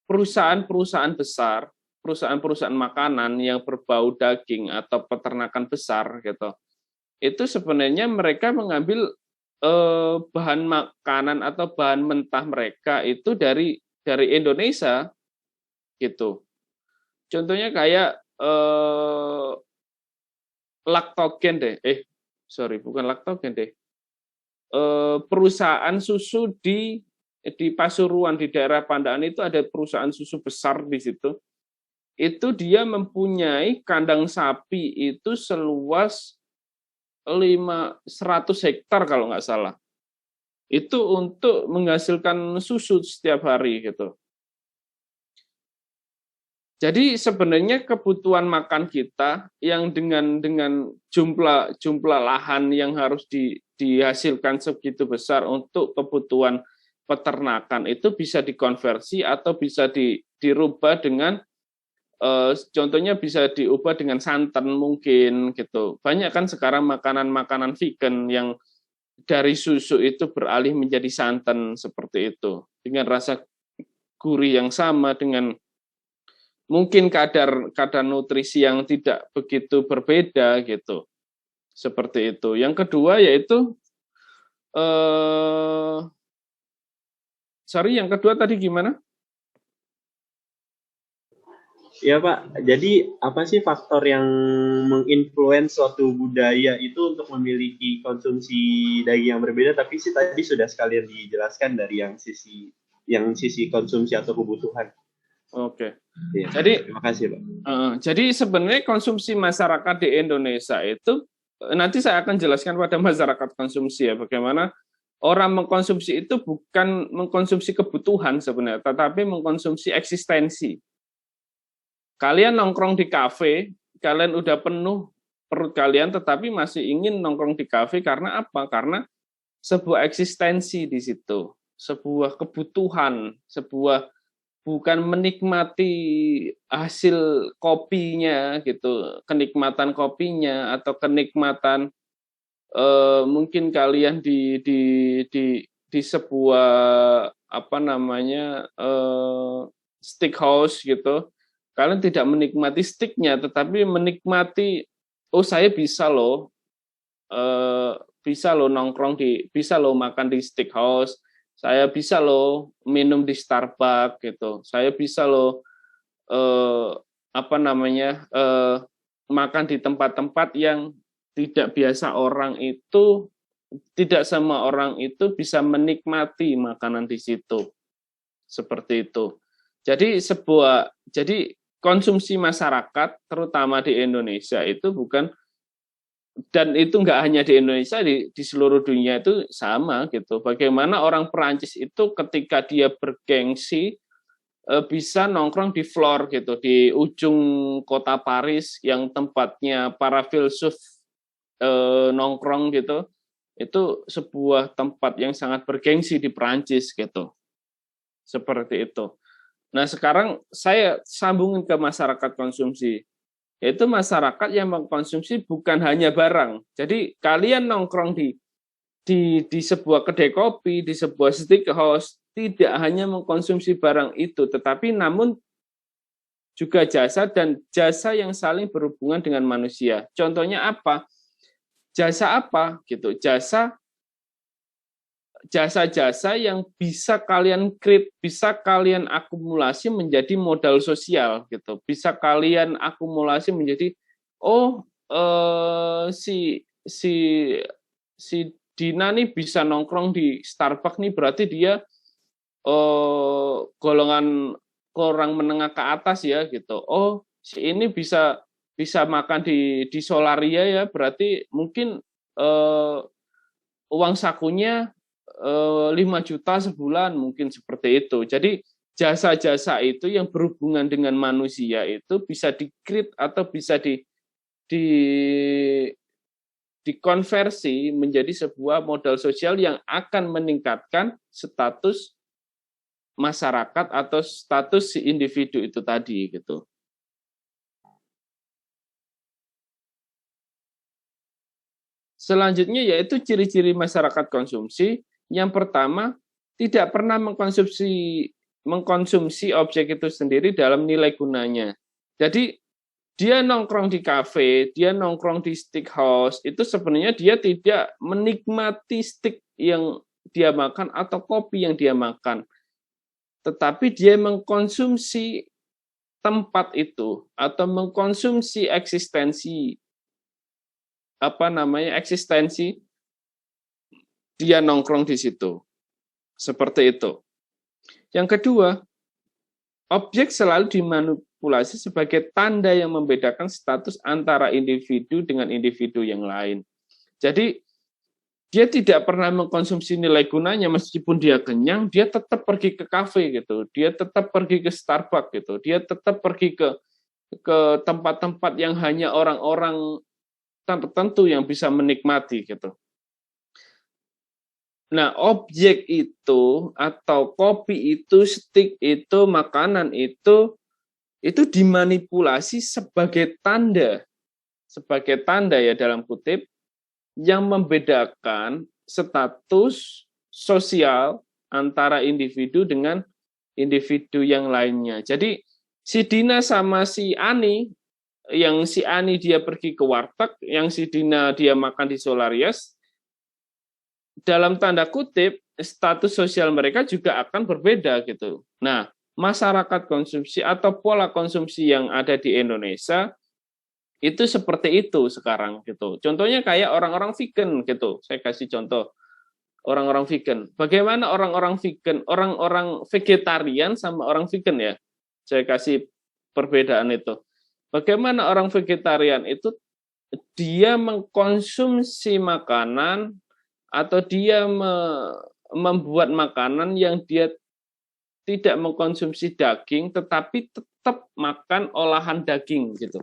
perusahaan-perusahaan besar, perusahaan makanan yang berbau daging atau peternakan besar gitu, itu sebenarnya mereka mengambil bahan makanan atau bahan mentah mereka itu dari Indonesia gitu. Contohnya kayak Lactogen deh, bukan Lactogen deh, perusahaan susu di Pasuruan di daerah Pandaan itu ada perusahaan susu besar di situ. Itu dia mempunyai kandang sapi itu seluas 100 hektar kalau nggak salah. Itu untuk menghasilkan susu setiap hari gitu. Jadi sebenarnya kebutuhan makan kita yang dengan jumlah lahan yang harus dihasilkan segitu besar untuk kebutuhan peternakan itu bisa dikonversi atau bisa dirubah dengan contohnya bisa diubah dengan santan mungkin gitu. Banyak kan sekarang makanan-makanan vegan yang dari susu itu beralih menjadi santan seperti itu. Dengan rasa gurih yang sama, dengan mungkin kadar nutrisi yang tidak begitu berbeda gitu. Seperti itu. Yang kedua yaitu yang kedua tadi gimana? Ya Pak, jadi apa sih faktor yang menginfluence suatu budaya itu untuk memiliki konsumsi daging yang berbeda? Tapi sih tadi sudah sekalian dijelaskan dari yang sisi konsumsi atau kebutuhan. Oke. Ya, jadi terima kasih Pak. Jadi sebenarnya konsumsi masyarakat di Indonesia itu nanti saya akan jelaskan pada masyarakat konsumsi ya, bagaimana orang mengkonsumsi itu bukan mengkonsumsi kebutuhan sebenarnya, tetapi mengkonsumsi eksistensi. Kalian nongkrong di kafe, kalian udah penuh perut kalian, tetapi masih ingin nongkrong di kafe karena apa? Karena sebuah eksistensi di situ, sebuah kebutuhan, sebuah bukan menikmati hasil kopinya gitu, kenikmatan kopinya atau kenikmatan mungkin kalian di sebuah apa namanya steakhouse gitu, kalian tidak menikmati steaknya, tetapi menikmati saya bisa loh nongkrong bisa loh makan di steakhouse, saya bisa loh minum di Starbucks gitu, saya bisa loh makan di tempat-tempat yang tidak biasa orang itu, tidak semua orang itu bisa menikmati makanan di situ. Seperti itu. Jadi konsumsi masyarakat terutama di Indonesia itu bukan, dan itu nggak hanya di Indonesia, di seluruh dunia itu sama gitu. Bagaimana orang Perancis itu ketika dia bergengsi bisa nongkrong di floor gitu, di ujung kota Paris yang tempatnya para filsuf nongkrong gitu, itu sebuah tempat yang sangat bergengsi di Perancis gitu. Seperti itu. Nah, sekarang saya sambungin ke masyarakat konsumsi. Yaitu masyarakat yang mengkonsumsi bukan hanya barang. Jadi kalian nongkrong di sebuah kedai kopi, di sebuah steakhouse, tidak hanya mengkonsumsi barang itu, tetapi namun juga jasa, dan jasa yang saling berhubungan dengan manusia. Contohnya apa? Jasa apa gitu? Jasa-jasa yang bisa kalian create, bisa kalian akumulasi menjadi modal sosial gitu. Bisa kalian akumulasi menjadi si Dina nih bisa nongkrong di Starbucks nih, berarti dia golongan orang menengah ke atas ya gitu. Si ini bisa makan di Solaria ya, berarti mungkin uang sakunya 5 juta sebulan, mungkin seperti itu. Jadi jasa-jasa itu yang berhubungan dengan manusia itu bisa di-create atau bisa dikonversi menjadi sebuah modal sosial yang akan meningkatkan status masyarakat atau status si individu itu tadi gitu. Selanjutnya yaitu ciri-ciri masyarakat konsumsi. Yang pertama, tidak pernah mengkonsumsi objek itu sendiri dalam nilai gunanya. Jadi dia nongkrong di kafe, dia nongkrong di steakhouse, itu sebenarnya dia tidak menikmati steak yang dia makan atau kopi yang dia makan. Tetapi dia mengkonsumsi tempat itu atau mengkonsumsi eksistensi dia nongkrong di situ. Seperti itu. Yang kedua, objek selalu dimanipulasi sebagai tanda yang membedakan status antara individu dengan individu yang lain. Jadi dia tidak pernah mengkonsumsi nilai gunanya, meskipun dia kenyang, dia tetap pergi ke kafe gitu, dia tetap pergi ke Starbucks gitu, dia tetap pergi ke tempat-tempat yang hanya orang-orang tertentu yang bisa menikmati gitu. Nah, objek itu atau kopi itu, steak itu, makanan itu dimanipulasi sebagai tanda ya dalam kutip, yang membedakan status sosial antara individu dengan individu yang lainnya. Jadi si Dina sama si Ani, yang si Ani dia pergi ke warteg, yang si Dina dia makan di Solarias, dalam tanda kutip status sosial mereka juga akan berbeda gitu. Nah, masyarakat konsumsi atau pola konsumsi yang ada di Indonesia itu seperti itu sekarang gitu. Contohnya kayak orang-orang vegan gitu. Saya kasih contoh orang-orang vegan. Bagaimana orang-orang vegan, orang-orang vegetarian sama orang vegan ya. Saya kasih perbedaan itu. Bagaimana orang vegetarian itu dia mengkonsumsi makanan atau dia membuat makanan yang dia tidak mengkonsumsi daging tetapi tetap makan olahan daging gitu.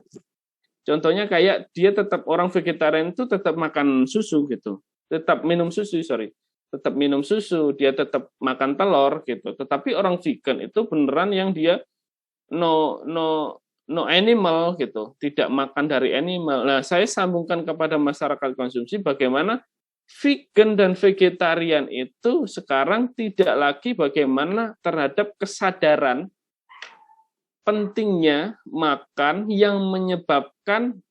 Contohnya kayak dia tetap orang vegetarian itu tetap makan susu gitu, tetap minum susu, tetap minum susu, dia tetap makan telur gitu. Tetapi orang vegan itu beneran yang dia no animal gitu, tidak makan dari animal. Nah, saya sambungkan kepada masyarakat konsumsi bagaimana vegan dan vegetarian itu sekarang tidak lagi bagaimana terhadap kesadaran pentingnya makan yang menyebabkan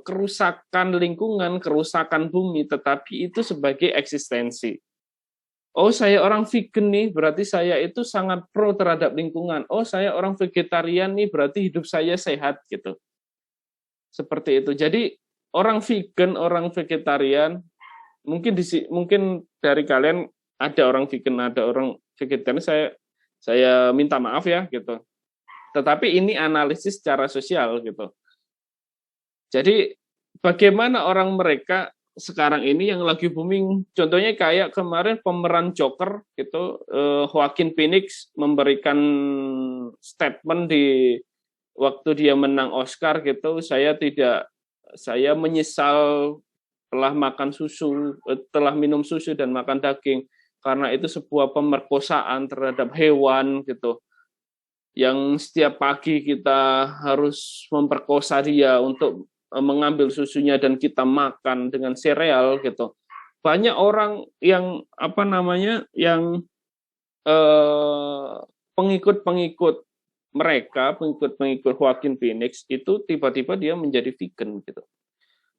kerusakan lingkungan, kerusakan bumi, tetapi itu sebagai eksistensi. Oh, saya orang vegan nih, berarti saya itu sangat pro terhadap lingkungan. Oh, saya orang vegetarian nih, berarti hidup saya sehat gitu. Seperti itu. Jadi orang vegan, orang vegetarian, mungkin dari kalian ada orang vegan, ada orang vegetarian, saya minta maaf ya gitu. Tetapi ini analisis secara sosial gitu. Jadi bagaimana orang mereka sekarang ini yang lagi booming, contohnya kayak kemarin pemeran Joker gitu, Joaquin Phoenix memberikan statement di waktu dia menang Oscar gitu, saya menyesal telah makan susu, telah minum susu dan makan daging karena itu sebuah pemerkosaan terhadap hewan gitu. Yang setiap pagi kita harus memperkosa dia untuk mengambil susunya dan kita makan dengan sereal gitu. Banyak orang yang yang pengikut mereka, pengikut Joaquin Phoenix itu tiba-tiba dia menjadi vegan gitu.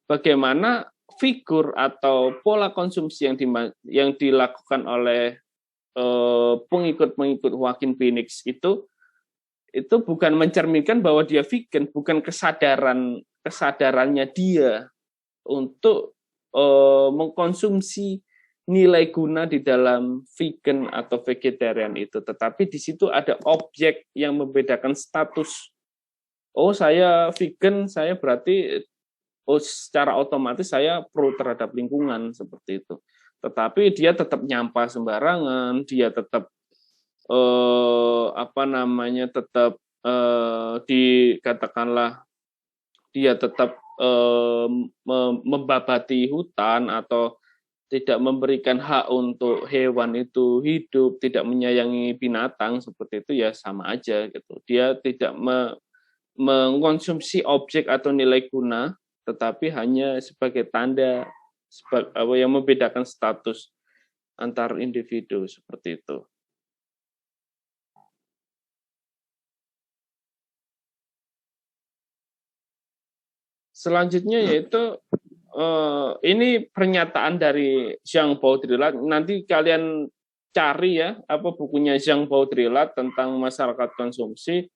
Bagaimana figur atau pola konsumsi yang dilakukan oleh pengikut Joaquin Phoenix itu bukan mencerminkan bahwa dia vegan, bukan kesadarannya dia untuk mengkonsumsi nilai guna di dalam vegan atau vegetarian itu, tetapi di situ ada objek yang membedakan status. Oh, saya vegan, saya berarti secara otomatis saya pro terhadap lingkungan seperti itu. Tetapi dia tetap nyampah sembarangan, dia tetap tetap dikatakanlah dia tetap membabati hutan atau tidak memberikan hak untuk hewan itu hidup, tidak menyayangi binatang seperti itu, ya sama aja gitu. Dia tidak mengkonsumsi objek atau nilai guna, tetapi hanya sebagai tanda yang membedakan status antar individu seperti itu. Selanjutnya yaitu ini pernyataan dari Jean Baudrillard. Nanti kalian cari ya apa bukunya Jean Baudrillard tentang masyarakat konsumsi.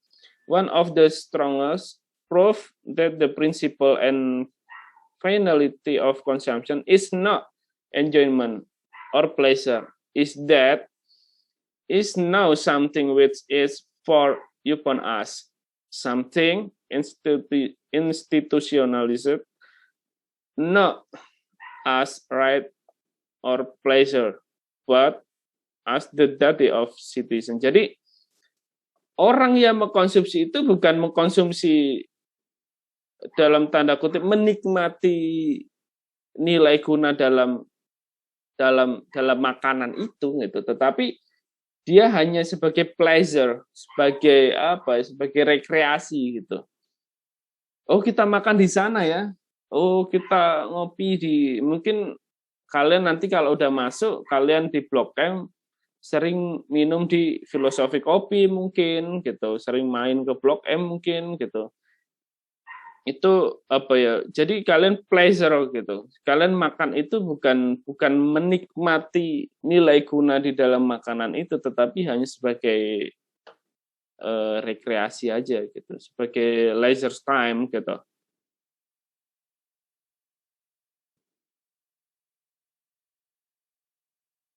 One of the strongest proof that the principle and finality of consumption is not enjoyment or pleasure, is that is now something which is for upon us, something institutionalized, not as right or pleasure, but as the duty of citizen. Jadi orang yang mengkonsumsi itu bukan mengkonsumsi dalam tanda kutip menikmati nilai guna dalam makanan itu gitu, tetapi dia hanya sebagai pleasure, sebagai rekreasi gitu. Oh, kita makan di sana ya. Oh, kita ngopi mungkin kalian nanti kalau udah masuk, kalian di Blok M sering minum di Filosofi Kopi mungkin gitu, sering main ke Blok M mungkin gitu. Itu jadi kalian pleasure gitu. Kalian makan itu bukan menikmati nilai guna di dalam makanan itu, tetapi hanya sebagai rekreasi aja gitu, sebagai leisure time gitu.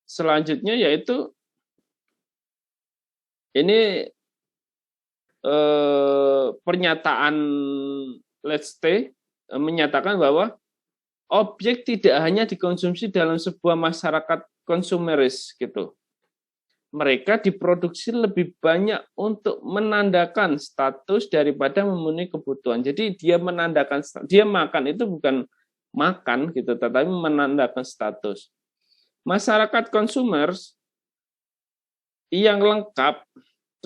Selanjutnya yaitu ini pernyataan Letzte menyatakan bahwa objek tidak hanya dikonsumsi dalam sebuah masyarakat konsumeris gitu. mereka diproduksi lebih banyak untuk menandakan status daripada memenuhi kebutuhan. Jadi dia menandakan, dia makan itu bukan makan gitu, tetapi menandakan status. Masyarakat consumers yang lengkap,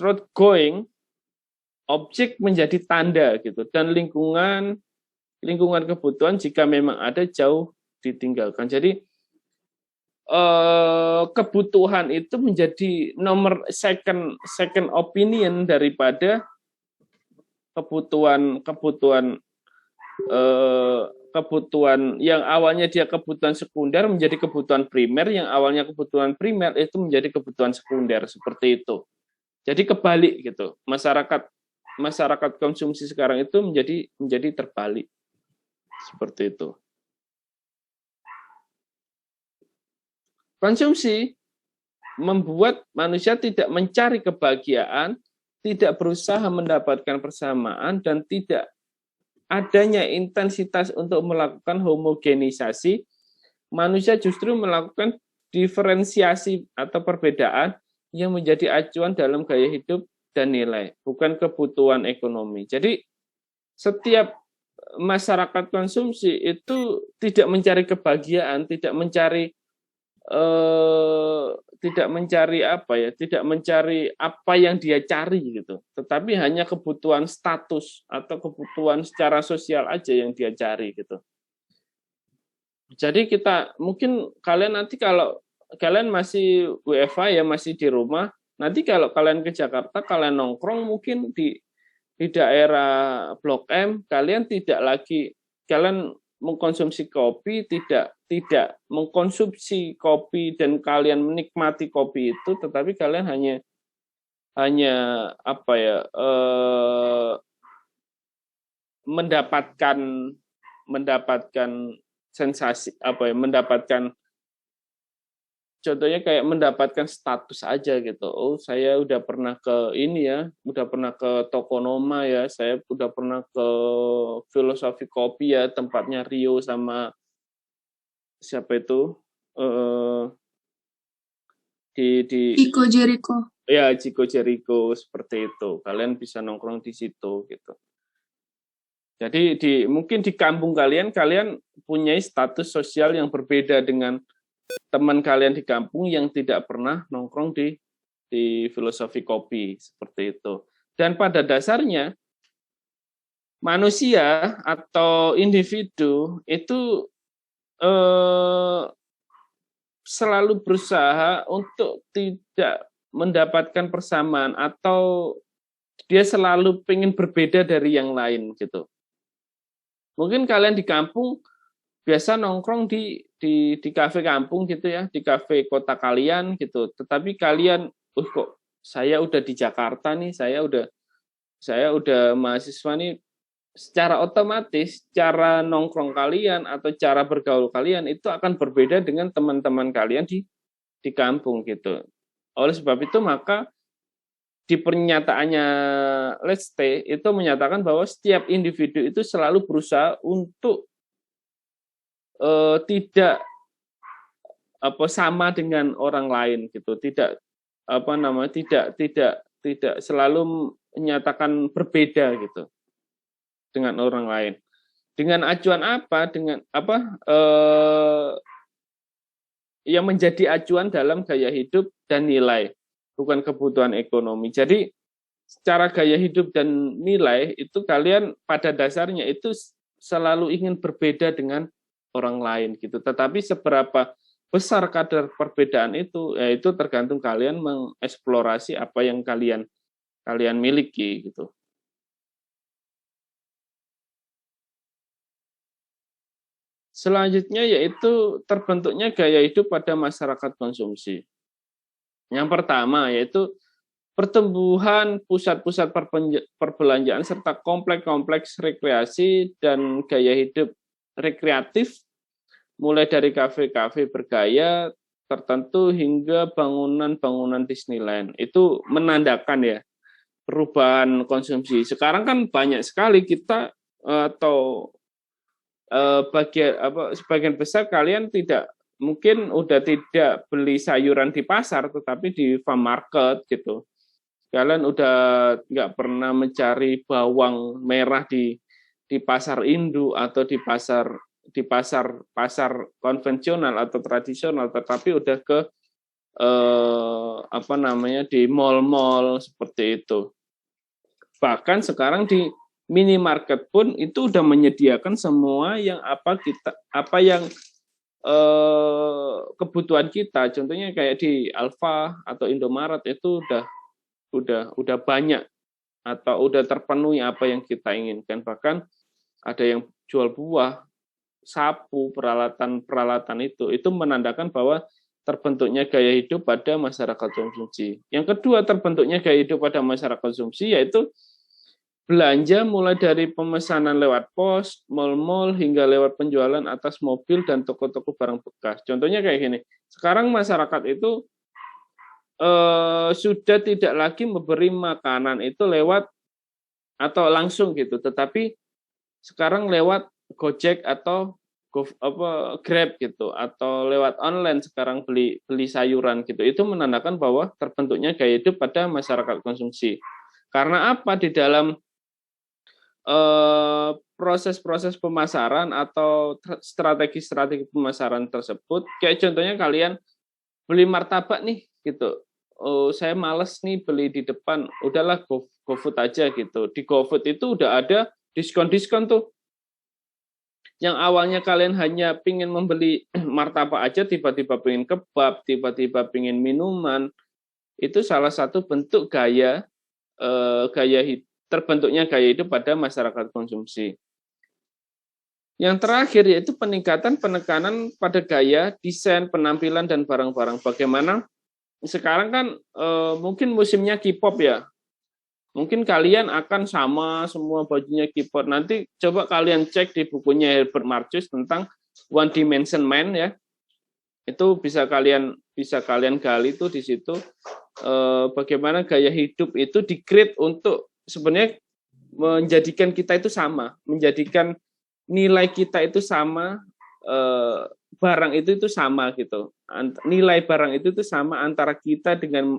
thoroughgoing, objek menjadi tanda gitu, dan lingkungan kebutuhan jika memang ada jauh ditinggalkan. Jadi kebutuhan itu menjadi nomor second opinion daripada kebutuhan yang awalnya dia kebutuhan sekunder menjadi kebutuhan primer, yang awalnya kebutuhan primer itu menjadi kebutuhan sekunder, seperti itu. Jadi kebalik gitu. Masyarakat konsumsi sekarang itu menjadi terbalik. Seperti itu. Konsumsi membuat manusia tidak mencari kebahagiaan, tidak berusaha mendapatkan persamaan, dan tidak adanya intensitas untuk melakukan homogenisasi. Manusia justru melakukan diferensiasi atau perbedaan yang menjadi acuan dalam gaya hidup dan nilai, bukan kebutuhan ekonomi. Jadi setiap masyarakat konsumsi itu tidak mencari kebahagiaan, tidak mencari apa yang dia cari gitu, tetapi hanya kebutuhan status atau kebutuhan secara sosial aja yang dia cari gitu. Jadi mungkin kalian nanti kalau kalian masih WFH ya, masih di rumah, nanti kalau kalian ke Jakarta, kalian nongkrong mungkin di daerah Blok M, kalian mengkonsumsi kopi, tidak mengkonsumsi kopi dan kalian menikmati kopi itu, tetapi kalian hanya mendapatkan sensasi mendapatkan, contohnya kayak mendapatkan status aja gitu. Oh, saya udah pernah ke ini ya, udah pernah ke Tokonoma ya, saya udah pernah ke Filosofi Kopi ya, tempatnya Rio sama siapa itu? Di Chico Jericho. Ya, Chico Jericho, seperti itu. Kalian bisa nongkrong di situ gitu. Jadi mungkin di kampung kalian punya status sosial yang berbeda dengan teman kalian di kampung yang tidak pernah nongkrong di Filosofi Kopi, seperti itu. Dan pada dasarnya manusia atau individu itu selalu berusaha untuk tidak mendapatkan persamaan, atau dia selalu pengen berbeda dari yang lain gitu. Mungkin kalian di kampung biasa nongkrong di kafe kampung gitu ya, di kafe kota kalian gitu. Tetapi kalian, kok saya udah di Jakarta nih, saya udah mahasiswa nih, secara otomatis cara nongkrong kalian atau cara bergaul kalian itu akan berbeda dengan teman-teman kalian di kampung gitu. Oleh sebab itu maka di pernyataannya Let's Stay itu menyatakan bahwa setiap individu itu selalu berusaha untuk tidak sama dengan orang lain gitu, tidak selalu menyatakan berbeda gitu dengan orang lain. Dengan acuan apa? Dengan yang menjadi acuan dalam gaya hidup dan nilai, bukan kebutuhan ekonomi. Jadi secara gaya hidup dan nilai itu kalian pada dasarnya itu selalu ingin berbeda dengan orang lain gitu. Tetapi seberapa besar kadar perbedaan itu, ya itu tergantung kalian mengeksplorasi apa yang kalian miliki gitu. Selanjutnya yaitu terbentuknya gaya hidup pada masyarakat konsumsi. Yang pertama yaitu pertumbuhan pusat-pusat perbelanjaan serta kompleks-kompleks rekreasi dan gaya hidup rekreatif, mulai dari kafe-kafe bergaya tertentu hingga bangunan-bangunan Disneyland. Itu menandakan ya perubahan konsumsi. Sekarang kan banyak sekali kita atau sebagian besar kalian tidak mungkin udah tidak beli sayuran di pasar, tetapi di farm market gitu. Kalian udah nggak pernah mencari bawang merah di pasar induk atau di pasar konvensional atau tradisional, tetapi udah ke di mall-mall seperti itu. Bahkan sekarang di minimarket pun itu udah menyediakan semua yang kebutuhan kita. Contohnya kayak di Alfa atau Indomaret itu udah banyak atau udah terpenuhi apa yang kita inginkan. Bahkan ada yang jual buah, sapu, peralatan itu menandakan bahwa terbentuknya gaya hidup pada masyarakat konsumsi. Yang kedua, terbentuknya gaya hidup pada masyarakat konsumsi yaitu belanja mulai dari pemesanan lewat pos, mal-mal, hingga lewat penjualan atas mobil dan toko-toko barang bekas. Contohnya kayak gini, sekarang masyarakat itu sudah tidak lagi memberi makanan itu lewat atau langsung gitu, tetapi sekarang lewat Gojek atau Grab gitu, atau lewat online sekarang beli sayuran gitu. Itu menandakan bahwa terbentuknya gaya hidup pada masyarakat konsumsi. Karena apa? Di dalam proses-proses pemasaran atau strategi-strategi pemasaran tersebut, kayak contohnya kalian beli martabak nih gitu. Oh, saya males nih beli di depan, udahlah GoFood aja gitu. Di GoFood itu udah ada diskon-diskon tuh. Yang awalnya kalian hanya pingin membeli martabak aja, tiba-tiba pingin kebab, tiba-tiba pingin minuman, itu salah satu bentuk terbentuknya gaya hidup pada masyarakat konsumsi. Yang terakhir yaitu penekanan pada gaya, desain, penampilan, dan barang-barang. Bagaimana sekarang kan mungkin musimnya K-pop ya. Mungkin kalian akan sama semua bajunya K-pop. Nanti coba kalian cek di bukunya Herbert Marcuse tentang One Dimension Man ya. Itu bisa kalian gali tuh di situ bagaimana gaya hidup itu di-create untuk sebenarnya menjadikan kita itu sama, menjadikan nilai kita itu sama, barang itu sama gitu. Nilai barang itu sama antara kita dengan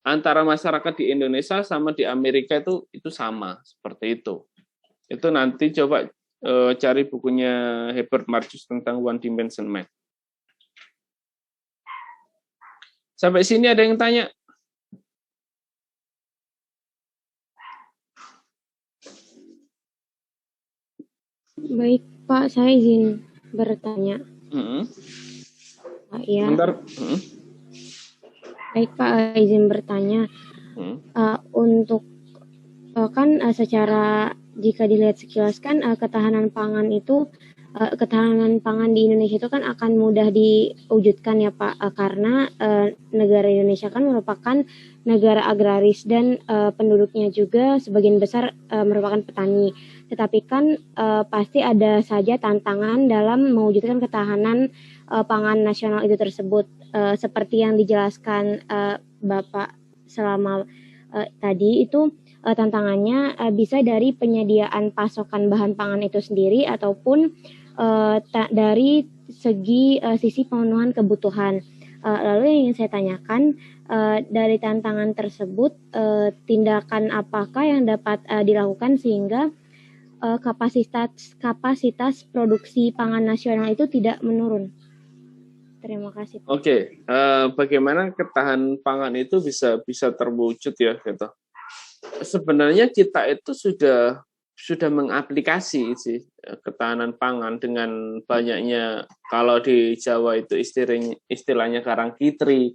antara masyarakat di Indonesia sama di Amerika itu sama seperti itu. Itu nanti coba cari bukunya Herbert Marcuse tentang One Dimension Man. Sampai sini ada yang tanya? Baik Pak, saya izin bertanya. Ya. Bentar. Baik Pak, izin bertanya. Untuk kan secara jika dilihat sekilas kan ketahanan pangan di Indonesia itu kan akan mudah diwujudkan ya Pak, karena negara Indonesia kan merupakan negara agraris dan penduduknya juga sebagian besar merupakan petani. Tetapi kan pasti ada saja tantangan dalam mewujudkan ketahanan pangan nasional itu tersebut, seperti yang dijelaskan Bapak selama tadi itu. Tantangannya bisa dari penyediaan pasokan bahan pangan itu sendiri ataupun dari sisi pemenuhan kebutuhan. Lalu yang ingin saya tanyakan, dari tantangan tersebut, tindakan apakah yang dapat dilakukan sehingga kapasitas produksi pangan nasional itu tidak menurun? Terima kasih. Oke, bagaimana ketahanan pangan itu bisa terwujud ya gitu. Sebenarnya kita itu sudah mengaplikasi sih ketahanan pangan dengan banyaknya, kalau di Jawa itu istilahnya karangkitri,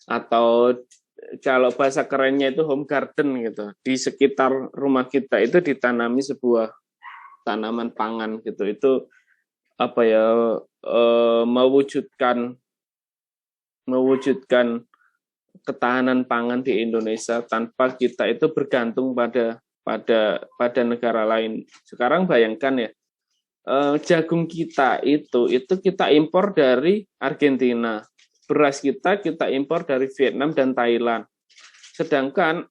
atau kalau bahasa kerennya itu home garden gitu. Di sekitar rumah kita itu ditanami sebuah tanaman pangan gitu. Itu mewujudkan ketahanan pangan di Indonesia tanpa kita itu bergantung pada negara lain. Sekarang bayangkan ya, jagung kita itu kita impor dari Argentina, beras kita impor dari Vietnam dan Thailand. Sedangkan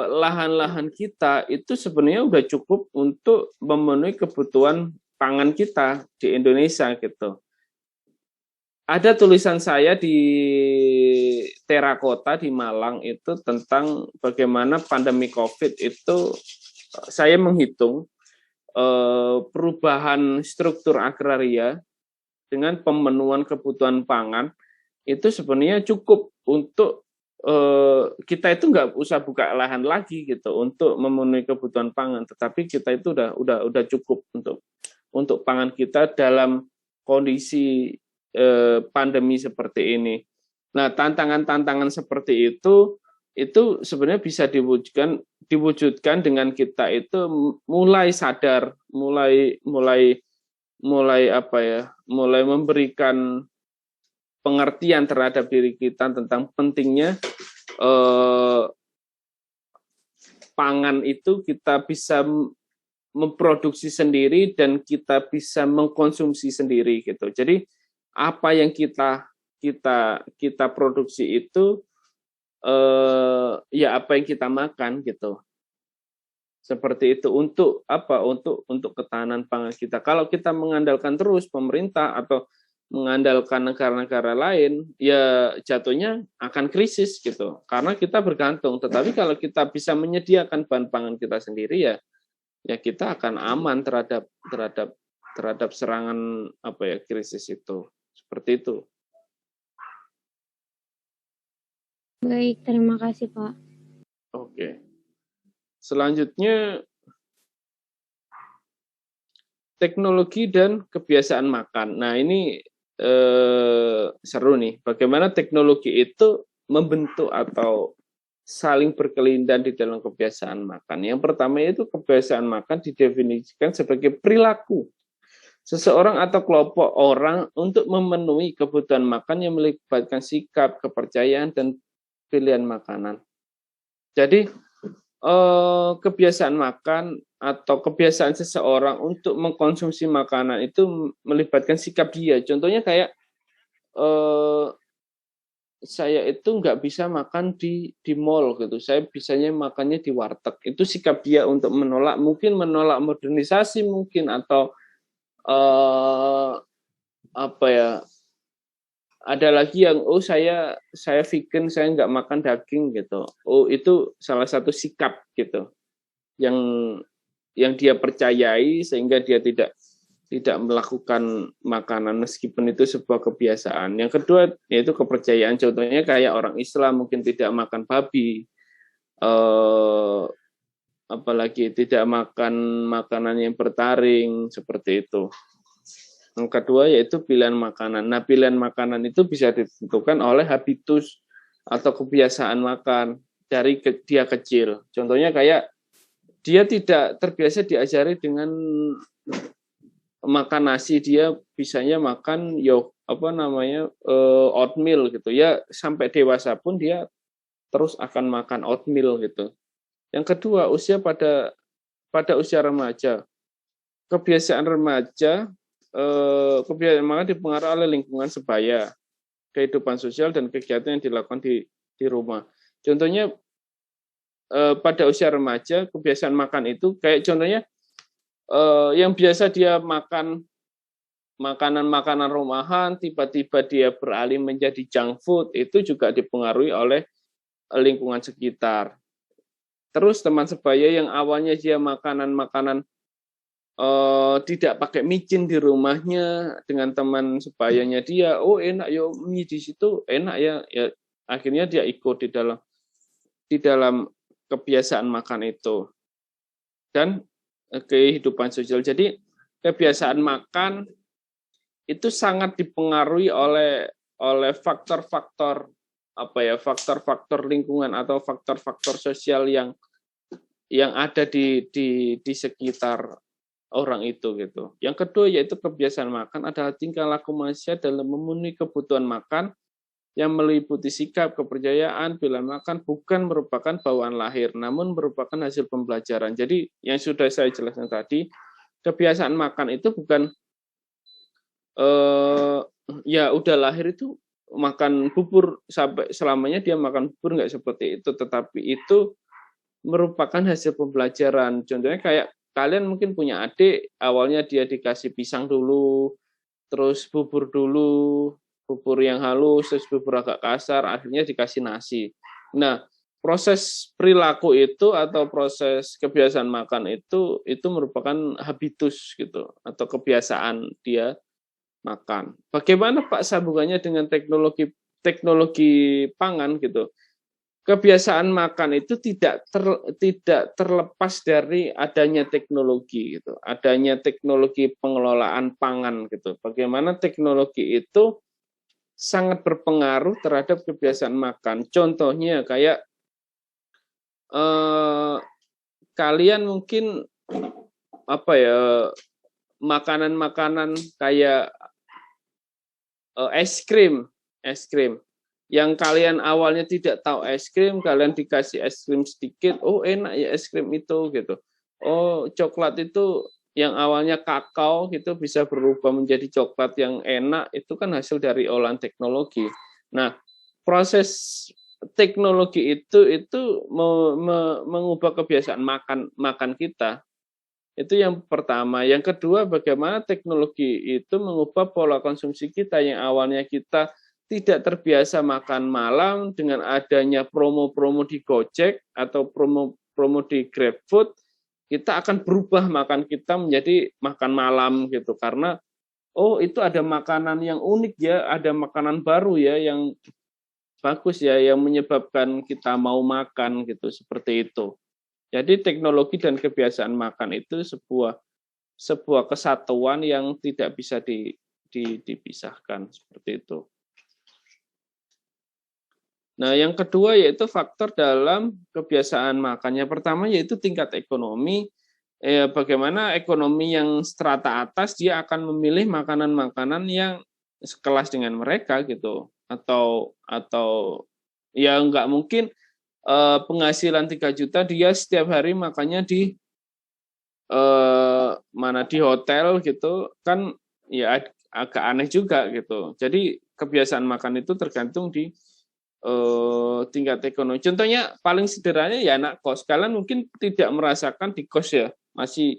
lahan-lahan kita itu sebenarnya udah cukup untuk memenuhi kebutuhan pangan kita di Indonesia gitu. Ada tulisan saya di Terakota di Malang itu tentang bagaimana pandemi COVID itu saya menghitung perubahan struktur agraria dengan pemenuhan kebutuhan pangan itu sebenarnya cukup untuk kita itu nggak usah buka lahan lagi gitu untuk memenuhi kebutuhan pangan, tetapi kita itu udah cukup untuk pangan kita dalam kondisi pandemi seperti ini. Nah, tantangan-tantangan seperti itu sebenarnya bisa diwujudkan dengan kita itu mulai sadar, mulai memberikan pengertian terhadap diri kita tentang pentingnya pangan itu kita bisa memproduksi sendiri dan kita bisa mengkonsumsi sendiri gitu. Jadi apa yang kita produksi itu ya apa yang kita makan gitu. Seperti itu untuk apa? Untuk ketahanan pangan kita. Kalau kita mengandalkan terus pemerintah atau mengandalkan negara-negara lain, ya jatuhnya akan krisis gitu. Karena kita bergantung. Tetapi kalau kita bisa menyediakan bahan pangan kita sendiri ya kita akan aman terhadap serangan krisis itu. Seperti itu. Baik, terima kasih Pak. Oke. Selanjutnya teknologi dan kebiasaan makan. Nah ini seru nih. Bagaimana teknologi itu membentuk atau saling berkelindan di dalam kebiasaan makan. Yang pertama itu kebiasaan makan didefinisikan sebagai perilaku seseorang atau kelompok orang untuk memenuhi kebutuhan makan yang melibatkan sikap, kepercayaan, dan pilihan makanan. Jadi kebiasaan makan atau kebiasaan seseorang untuk mengkonsumsi makanan itu melibatkan sikap dia. Contohnya kayak saya itu nggak bisa makan di mall gitu. Saya bisanya makannya di warteg. Itu sikap dia untuk menolak modernisasi mungkin atau ada lagi yang saya vegan, saya nggak makan daging gitu. Itu salah satu sikap gitu yang dia percayai sehingga dia tidak melakukan makanan meskipun itu sebuah kebiasaan. Yang kedua yaitu kepercayaan. Contohnya kayak orang Islam mungkin tidak makan babi, apalagi tidak makan makanan yang bertaring seperti itu. Yang kedua yaitu pilihan makanan. Nah, pilihan makanan itu bisa ditentukan oleh habitus atau kebiasaan makan dari dia kecil. Contohnya kayak dia tidak terbiasa diajari dengan makan nasi, dia bisanya makan oatmeal gitu ya, sampai dewasa pun dia terus akan makan oatmeal gitu. Yang kedua, pada usia remaja. Kebiasaan remaja kebiasaan makan dipengaruhi oleh lingkungan sebaya, kehidupan sosial dan kegiatan yang dilakukan di rumah. Contohnya pada usia remaja kebiasaan makan itu kayak contohnya yang biasa dia makan makanan rumahan, tiba-tiba dia beralih menjadi junk food, itu juga dipengaruhi oleh lingkungan sekitar. Terus teman sebaya yang awalnya dia makanan tidak pakai micin di rumahnya dengan teman sebayanya dia, enak ya mie di situ, enak ya akhirnya dia ikut di dalam kebiasaan makan itu dan kehidupan sosial. Jadi kebiasaan makan itu sangat dipengaruhi oleh faktor-faktor faktor-faktor lingkungan atau faktor-faktor sosial yang ada di sekitar orang itu gitu. Yang kedua yaitu kebiasaan makan adalah tingkah laku manusia dalam memenuhi kebutuhan makan yang meliputi sikap, kepercayaan, pilihan makan bukan merupakan bawaan lahir, namun merupakan hasil pembelajaran. Jadi yang sudah saya jelaskan tadi, kebiasaan makan itu bukan udah lahir itu makan bubur sampai selamanya dia makan bubur, nggak seperti itu, tetapi itu merupakan hasil pembelajaran. Contohnya kayak kalian mungkin punya adik, awalnya dia dikasih pisang dulu, terus bubur dulu, bubur yang halus, terus bubur agak kasar, akhirnya dikasih nasi. Nah, proses perilaku itu atau proses kebiasaan makan itu merupakan habitus gitu, atau kebiasaan dia makan. Bagaimana Pak sambungannya dengan teknologi pangan gitu? Kebiasaan makan itu tidak terlepas dari adanya teknologi gitu, adanya teknologi pengelolaan pangan gitu. Bagaimana teknologi itu sangat berpengaruh terhadap kebiasaan makan. Contohnya kayak kalian mungkin apa ya, makanan-makanan kayak es krim. Yang kalian awalnya tidak tahu es krim, kalian dikasih es krim sedikit, oh enak ya es krim itu gitu. Oh, coklat itu yang awalnya kakao gitu bisa berubah menjadi coklat yang enak, itu kan hasil dari olahan teknologi. Nah, proses teknologi itu mengubah kebiasaan makan kita. Itu yang pertama. Yang kedua, bagaimana teknologi itu mengubah pola konsumsi kita yang awalnya kita tidak terbiasa makan malam, dengan adanya promo-promo di Gojek atau promo di GrabFood, kita akan berubah makan kita menjadi makan malam gitu, karena oh itu ada makanan yang unik ya, ada makanan baru ya yang bagus ya, yang menyebabkan kita mau makan gitu, seperti itu. Jadi teknologi dan kebiasaan makan itu sebuah kesatuan yang tidak bisa dipisahkan, seperti itu. Nah, yang kedua yaitu faktor dalam kebiasaan makan. Yang pertama yaitu tingkat ekonomi. Bagaimana ekonomi yang strata atas dia akan memilih makanan-makanan yang sekelas dengan mereka gitu. Atau ya nggak mungkin penghasilan 3 juta dia setiap hari makannya di di hotel gitu, kan ya agak aneh juga gitu. Jadi kebiasaan makan itu tergantung di tingkat ekonomi. Contohnya paling sederhananya ya anak kos. Kalian mungkin tidak merasakan di kos ya, masih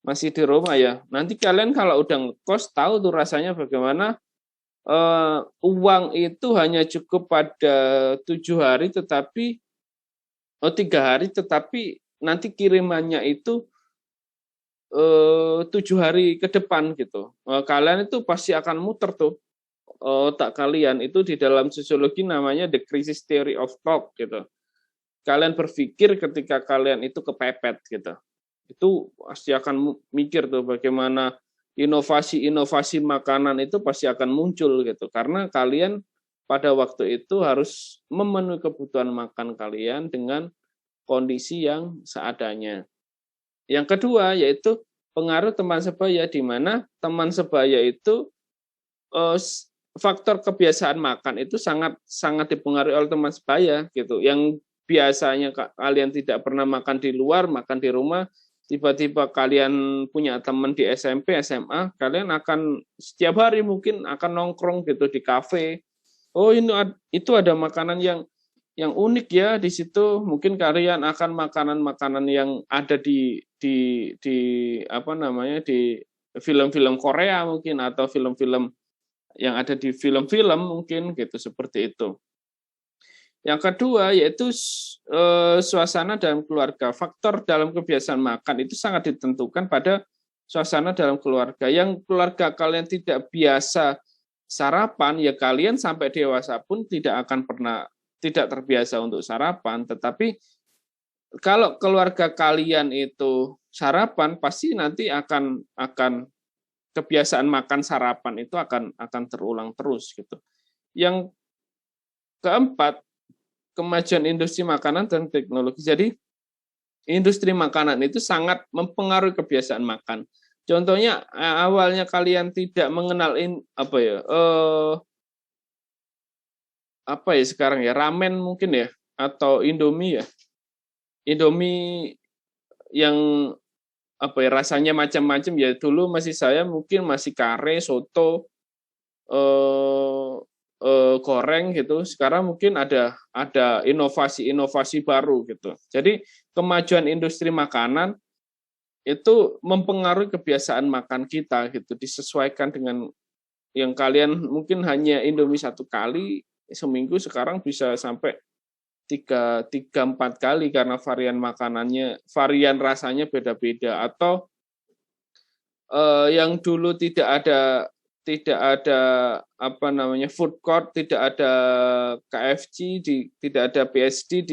di rumah ya. Nanti kalian kalau udah ngekos tahu tuh rasanya bagaimana uang itu hanya cukup pada 7 hari, tetapi 3 hari, tetapi nanti kirimannya itu 7 hari ke depan gitu. Kalian itu pasti akan muter tuh otak kalian. Itu di dalam sosiologi namanya the crisis theory of thought gitu. Kalian berpikir ketika kalian itu kepepet gitu. Itu pasti akan mikir tuh bagaimana inovasi makanan itu pasti akan muncul gitu. Karena kalian pada waktu itu harus memenuhi kebutuhan makan kalian dengan kondisi yang seadanya. Yang kedua yaitu pengaruh teman sebaya, di mana teman sebaya itu faktor kebiasaan makan itu sangat dipengaruhi oleh teman sebaya gitu. Yang biasanya kalian tidak pernah makan di luar, makan di rumah, tiba-tiba kalian punya teman di SMP, SMA, kalian akan setiap hari mungkin akan nongkrong gitu di kafe. Oh, itu ada makanan yang unik ya di situ. Mungkin kalian akan makanan-makanan yang ada di film-film Korea mungkin, atau film-film yang ada di film-film mungkin gitu, seperti itu. Yang kedua yaitu suasana dalam keluarga. Faktor dalam kebiasaan makan itu sangat ditentukan pada suasana dalam keluarga. Yang keluarga kalian tidak biasa sarapan, ya kalian sampai dewasa pun tidak terbiasa untuk sarapan. Tetapi kalau keluarga kalian itu sarapan, pasti nanti akan kebiasaan makan sarapan itu akan terulang terus gitu. Yang keempat, kemajuan industri makanan dan teknologi. Jadi industri makanan itu sangat mempengaruhi kebiasaan makan. Contohnya awalnya kalian tidak mengenal sekarang ya, ramen mungkin ya, atau Indomie ya. Indomie yang rasanya macam-macam ya. Dulu saya mungkin masih kare, soto, goreng gitu. Sekarang mungkin ada inovasi baru gitu. Jadi kemajuan industri makanan itu mempengaruhi kebiasaan makan kita gitu, disesuaikan dengan yang kalian mungkin hanya Indomie 1 kali seminggu, sekarang bisa sampai 3-4 kali karena varian makanannya, varian rasanya beda-beda. Atau yang dulu tidak ada apa namanya food court, tidak ada KFC, tidak ada PSD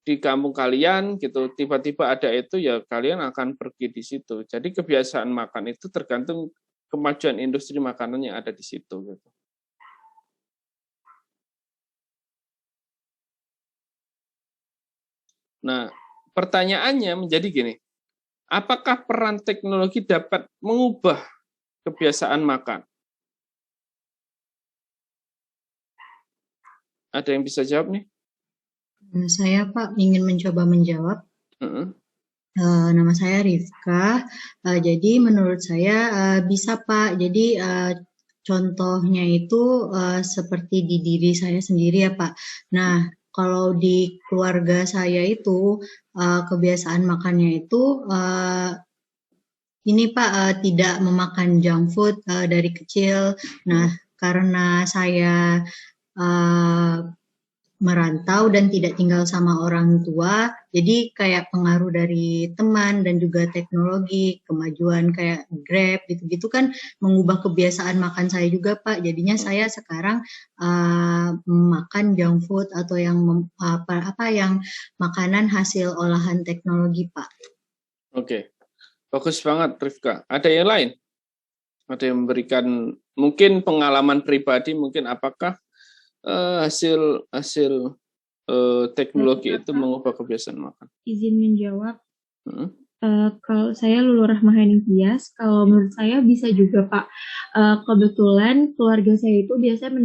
di kampung kalian gitu, tiba-tiba ada itu, ya kalian akan pergi di situ. Jadi kebiasaan makan itu tergantung kemajuan industri makanan yang ada di situ gitu. Nah, pertanyaannya menjadi gini, apakah peran teknologi dapat mengubah kebiasaan makan? Ada yang bisa jawab nih? Saya Pak ingin mencoba menjawab. Nama saya Rifka. Jadi menurut saya bisa Pak. Jadi contohnya itu seperti di diri saya sendiri ya Pak. Nah, kalau di keluarga saya itu kebiasaan makannya itu ini Pak tidak memakan junk food dari kecil. Nah, karena saya merantau dan tidak tinggal sama orang tua, jadi kayak pengaruh dari teman dan juga teknologi, kemajuan kayak Grab gitu-gitu kan mengubah kebiasaan makan saya juga Pak. Jadinya saya sekarang makan junk food atau yang yang makanan hasil olahan teknologi Pak. Oke, bagus banget Rifka. Ada yang lain? Ada yang memberikan mungkin pengalaman pribadi, mungkin apakah hasil teknologi itu mengubah kebiasaan makan? Izin menjawab. Kalau saya Lulu Rahmahani Tias, kalau menurut saya bisa juga Pak. Kebetulan keluarga saya itu biasanya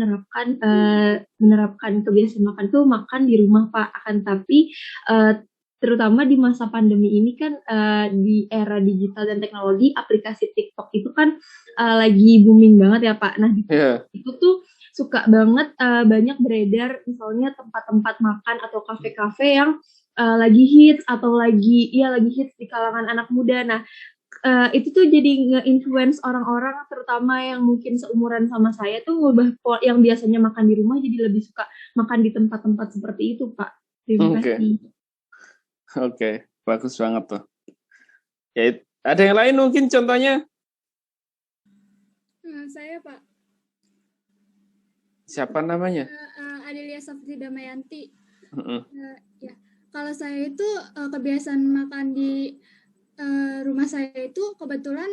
menerapkan kebiasaan makan tuh makan di rumah Pak. Akan tapi terutama di masa pandemi ini kan di era digital dan teknologi, aplikasi TikTok itu kan lagi booming banget ya Pak. Nah itu tuh suka banget banyak beredar misalnya tempat-tempat makan atau kafe-kafe yang lagi hits atau lagi hits di kalangan anak muda. Nah, itu tuh jadi nge-influence orang-orang terutama yang mungkin seumuran sama saya tuh ngubah yang biasanya makan di rumah jadi lebih suka makan di tempat-tempat seperti itu, Pak. Terima kasih. Oke, bagus banget tuh. Ya, ada yang lain mungkin contohnya? Saya Pak. Siapa namanya? Adelia Safri Damayanti. Ya, kalau saya itu kebiasaan makan di rumah saya itu kebetulan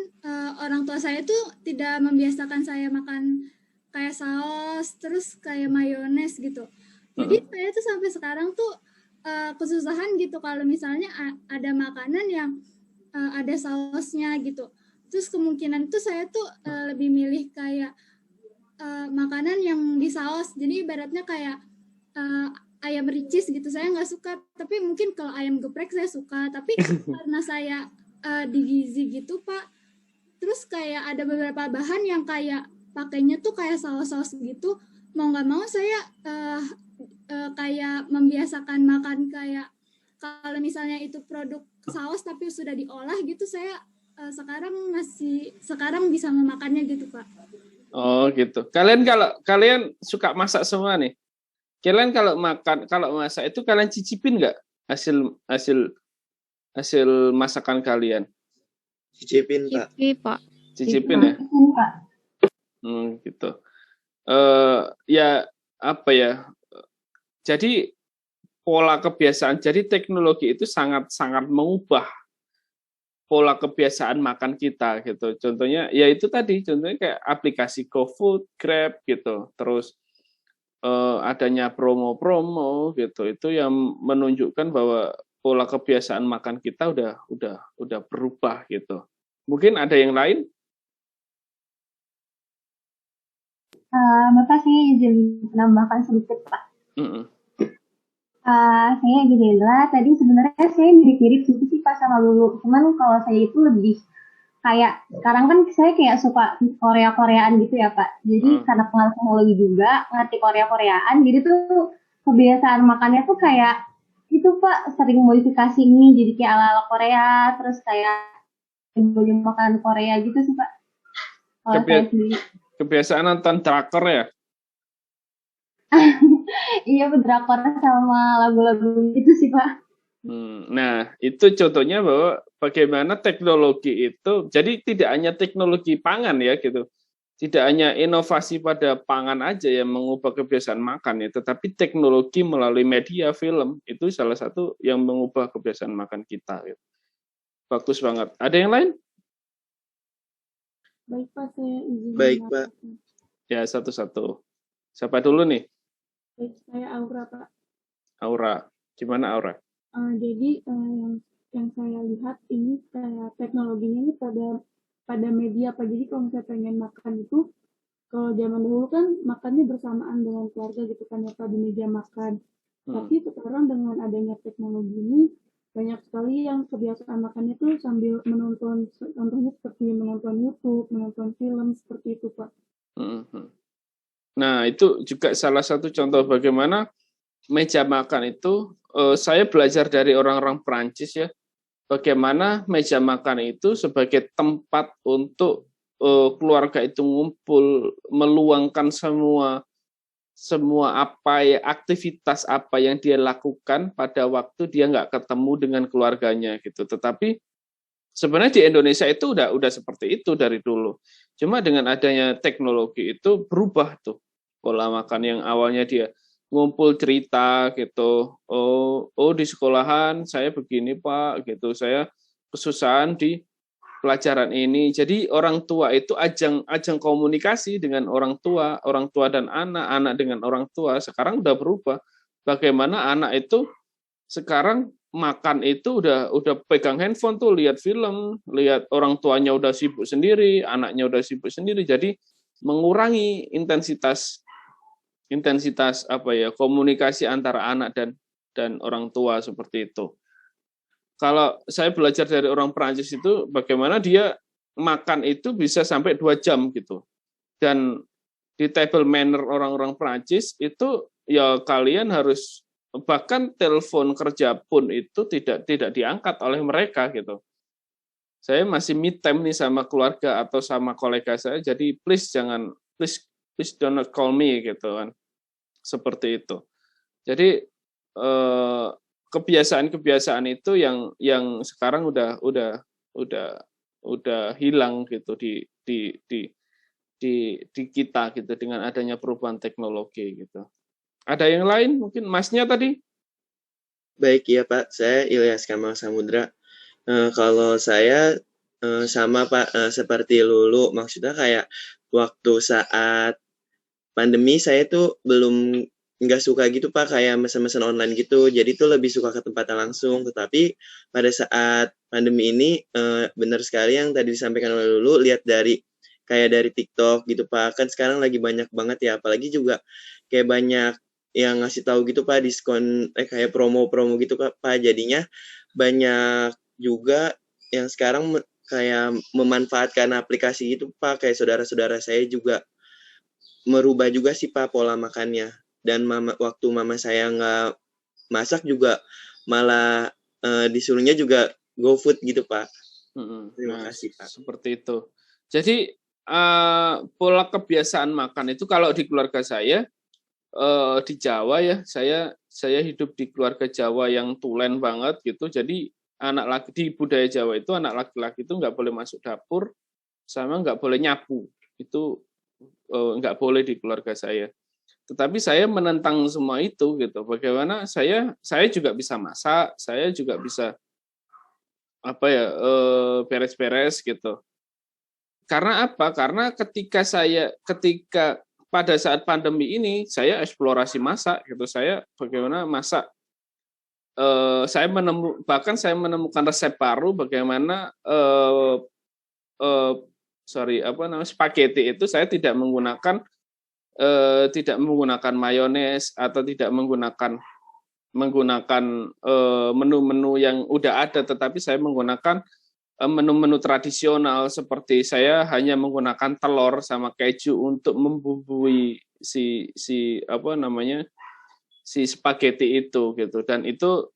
orang tua saya tuh tidak membiasakan saya makan kayak saus terus kayak mayones gitu. Jadi saya tuh sampai sekarang tuh kesusahan gitu kalau misalnya ada makanan yang ada sausnya gitu. Terus kemungkinan tuh saya tuh lebih milih kayak makanan yang disaus, jadi ibaratnya kayak ayam ricis gitu, saya nggak suka, tapi mungkin kalau ayam geprek saya suka, tapi karena saya di gizi gitu Pak, terus kayak ada beberapa bahan yang kayak pakainya tuh kayak saus-saus gitu, mau nggak mau saya kayak membiasakan makan kayak kalau misalnya itu produk saus tapi sudah diolah gitu, saya sekarang bisa memakannya gitu Pak. Oh gitu. Kalian suka masak semua nih. Kalian kalau masak itu kalian cicipin nggak hasil masakan kalian? Cicipin Pak. Cicipin ya. Gitu. Ya apa ya? Jadi pola kebiasaan. Jadi teknologi itu sangat mengubah pola kebiasaan makan kita gitu. Contohnya ya itu tadi, contohnya kayak aplikasi GoFood, Grab gitu. Terus adanya promo-promo gitu. Itu yang menunjukkan bahwa pola kebiasaan makan kita udah berubah gitu. Mungkin ada yang lain? Bapak saya izin menambahkan sedikit Pak. Saya Gendela, tadi sebenarnya saya mirip-mirip sih Pak sama Lulu, cuman kalau saya itu lebih kayak, sekarang kan saya kayak suka Korea-Koreaan gitu ya Pak, jadi karena pengaruh teknologi juga, ngerti Korea-Koreaan, jadi tuh kebiasaan makannya tuh kayak, itu Pak, sering modifikasi mie, jadi kayak ala-ala Korea, terus kayak beli makanan Korea gitu sih Pak. Kebiasaan nonton drakor ya? Iya, drakor sama lagu-lagu gitu sih Pak. Nah, itu contohnya bahwa bagaimana teknologi itu, jadi tidak hanya teknologi pangan ya gitu, tidak hanya inovasi pada pangan aja yang mengubah kebiasaan makan ya, tetapi teknologi melalui media film itu salah satu yang mengubah kebiasaan makan kita. Gitu. Bagus banget. Ada yang lain? Baik Pak, saya izin. Baik Pak. Ya, satu-satu. Siapa dulu nih? Baik, saya Aura Pak. Aura. Gimana Aura? Jadi yang saya lihat ini kayak teknologinya ini pada media Pak. Jadi kalau misalnya pengen makan itu, kalau zaman dulu kan makannya bersamaan dengan keluarga gitu kan ya Pak, di meja makan. Tapi sekarang dengan adanya teknologi ini banyak sekali yang kebiasaan makannya tuh sambil menonton, contohnya seperti menonton YouTube, menonton film seperti itu Pak. Nah itu juga salah satu contoh bagaimana meja makan itu. Saya belajar dari orang-orang Perancis ya, bagaimana meja makan itu sebagai tempat untuk keluarga itu ngumpul, meluangkan semua apa ya, aktivitas apa yang dia lakukan pada waktu dia nggak ketemu dengan keluarganya gitu. Tetapi sebenarnya di Indonesia itu udah seperti itu dari dulu. Cuma dengan adanya teknologi itu berubah tuh pola makan yang awalnya dia ngumpul cerita gitu, oh di sekolahan saya begini Pak gitu, saya kesusahan di pelajaran ini. Jadi orang tua itu ajang komunikasi dengan orang tua dan anak dengan orang tua. Sekarang udah berubah. Bagaimana anak itu sekarang makan itu udah pegang handphone tuh, lihat film, lihat orang tuanya udah sibuk sendiri, anaknya udah sibuk sendiri. Jadi mengurangi intensitas apa ya, komunikasi antara anak dan orang tua seperti itu. Kalau saya belajar dari orang Perancis itu bagaimana dia makan itu bisa sampai 2 jam gitu. Dan di table manner orang-orang Perancis itu ya kalian harus, bahkan telepon kerja pun itu tidak diangkat oleh mereka gitu. Saya masih me time nih sama keluarga atau sama kolega saya, jadi please don't call me gitu kan. Seperti itu. Jadi kebiasaan-kebiasaan itu yang sekarang udah hilang gitu di kita gitu dengan adanya perubahan teknologi gitu. Ada yang lain mungkin Masnya tadi? Baik ya Pak, saya Ilyas Kamal Samudra. Kalau saya sama Pak, seperti Lulu, maksudnya kayak waktu saat pandemi saya tuh belum nggak suka gitu Pak, kayak mesen-mesen online gitu, jadi tuh lebih suka ke tempatnya langsung. Tetapi pada saat pandemi ini benar sekali yang tadi disampaikan oleh Lulu, lihat dari TikTok gitu Pak, kan sekarang lagi banyak banget ya, apalagi juga kayak banyak yang ngasih tahu gitu Pak, diskon kayak promo-promo gitu Pak, jadinya banyak juga yang sekarang kayak memanfaatkan aplikasi gitu Pak, kayak saudara-saudara saya juga merubah juga sih Pak pola makannya. Dan waktu mama saya nggak masak juga malah disuruhnya juga GoFood gitu Pak. Terima kasih Pak. Seperti itu. Jadi pola kebiasaan makan itu kalau di keluarga saya di Jawa ya, saya hidup di keluarga Jawa yang tulen banget gitu. Jadi anak laki di budaya Jawa itu anak laki-laki itu nggak boleh masuk dapur sama nggak boleh nyapu. Itu nggak boleh di keluarga saya. Tetapi saya menentang semua itu gitu. Bagaimana saya juga bisa masak, saya juga bisa beres-beres gitu. Karena apa? Karena ketika pada saat pandemi ini saya eksplorasi masak gitu. Saya bagaimana masak. Saya menemukan resep baru bagaimana spaghetti itu saya tidak menggunakan mayones atau tidak menggunakan menu-menu yang udah ada, tetapi saya menggunakan menu-menu tradisional seperti saya hanya menggunakan telur sama keju untuk membumbui si spaghetti itu gitu. Dan itu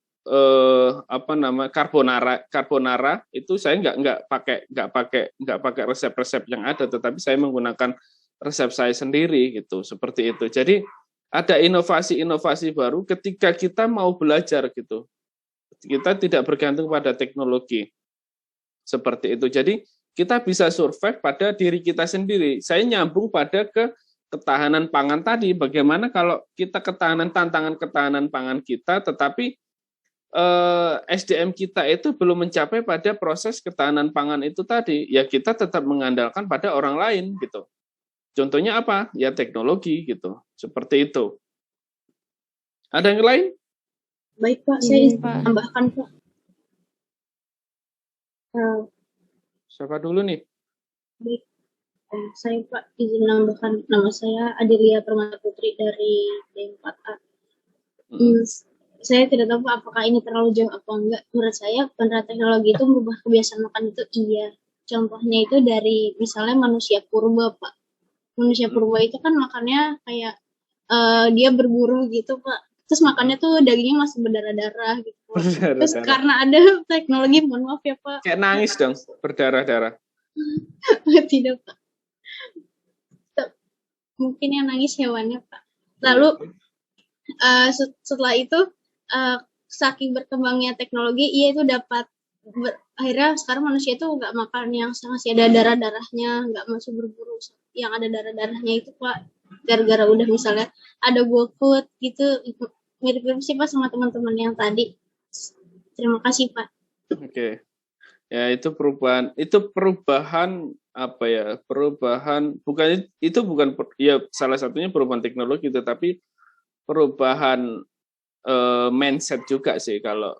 carbonara itu saya nggak pakai resep-resep yang ada, tetapi saya menggunakan resep saya sendiri gitu, seperti itu. Jadi ada inovasi-inovasi baru ketika kita mau belajar gitu. Kita tidak bergantung pada teknologi seperti itu. Jadi kita bisa survive pada diri kita sendiri. Saya nyambung pada ketahanan pangan tadi. Bagaimana kalau kita tantangan ketahanan pangan kita, tetapi SDM kita itu belum mencapai pada proses ketahanan pangan itu tadi, ya kita tetap mengandalkan pada orang lain gitu. Contohnya apa? Ya teknologi gitu. Seperti itu. Ada yang lain? Baik Pak, saya tambahkan Pak. Siapa dulu nih? Baik, saya Pak izin menambahkan, nama saya Adelia Permata Putri dari D4A. Saya tidak tahu Pak, apakah ini terlalu jauh apa enggak. Menurut saya penerapkan teknologi itu merubah kebiasaan makan itu iya. Contohnya itu dari misalnya manusia purba Pak. Manusia purba itu kan makannya kayak dia berburu gitu Pak. Terus makannya tuh dagingnya masih berdarah-darah gitu. Terus karena ada teknologi, mohon maaf ya Pak. Kayak nangis dong, berdarah-darah. Tidak Pak. Mungkin yang nangis hewannya Pak. Lalu setelah itu saking berkembangnya teknologi, iya itu dapat akhirnya sekarang manusia itu nggak makan yang masih ada darah-darahnya, nggak masuk berburu yang ada darah-darahnya itu Pak. Gara-gara udah misalnya ada GoFood gitu, mirip-mirip sih Pak sama teman-teman yang tadi. Terima kasih Pak. Oke. Ya itu perubahan apa ya? Perubahan bukan ya salah satunya perubahan teknologi, tetapi perubahan mindset juga sih kalau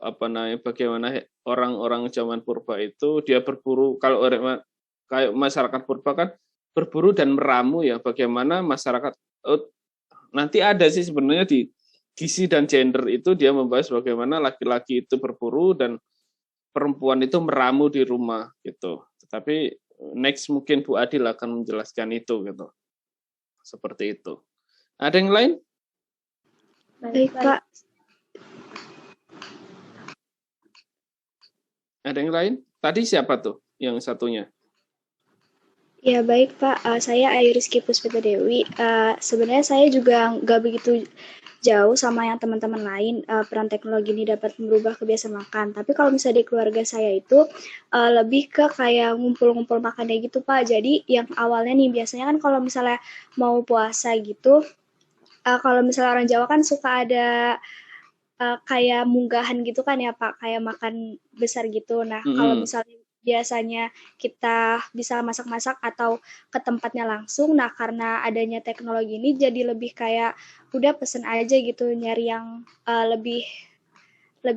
apa namanya, bagaimana orang-orang zaman purba itu dia berburu, kalau kayak masyarakat purba kan berburu dan meramu ya, bagaimana masyarakat nanti ada sih sebenarnya di gizi dan gender itu dia membahas bagaimana laki-laki itu berburu dan perempuan itu meramu di rumah gitu. Tetapi next mungkin Bu Adil akan menjelaskan itu gitu. Seperti itu. Ada yang lain? Baik, Pak. Ada yang lain? Tadi siapa tuh yang satunya? Ya baik Pak, saya Ayu Rizky Puspita Dewi. Sebenarnya saya juga nggak begitu jauh sama yang teman-teman lain, peran teknologi ini dapat merubah kebiasaan makan. Tapi kalau misalnya di keluarga saya itu lebih ke kayak ngumpul-ngumpul makannya gitu Pak. Jadi yang awalnya nih biasanya kan kalau misalnya mau puasa gitu, kalau misalnya orang Jawa kan suka ada kayak munggahan gitu kan ya Pak, kayak makan besar gitu. Nah kalau misalnya biasanya kita bisa masak-masak atau ke tempatnya langsung. Nah, karena adanya teknologi ini jadi lebih kayak udah pesen aja gitu, nyari yang lebih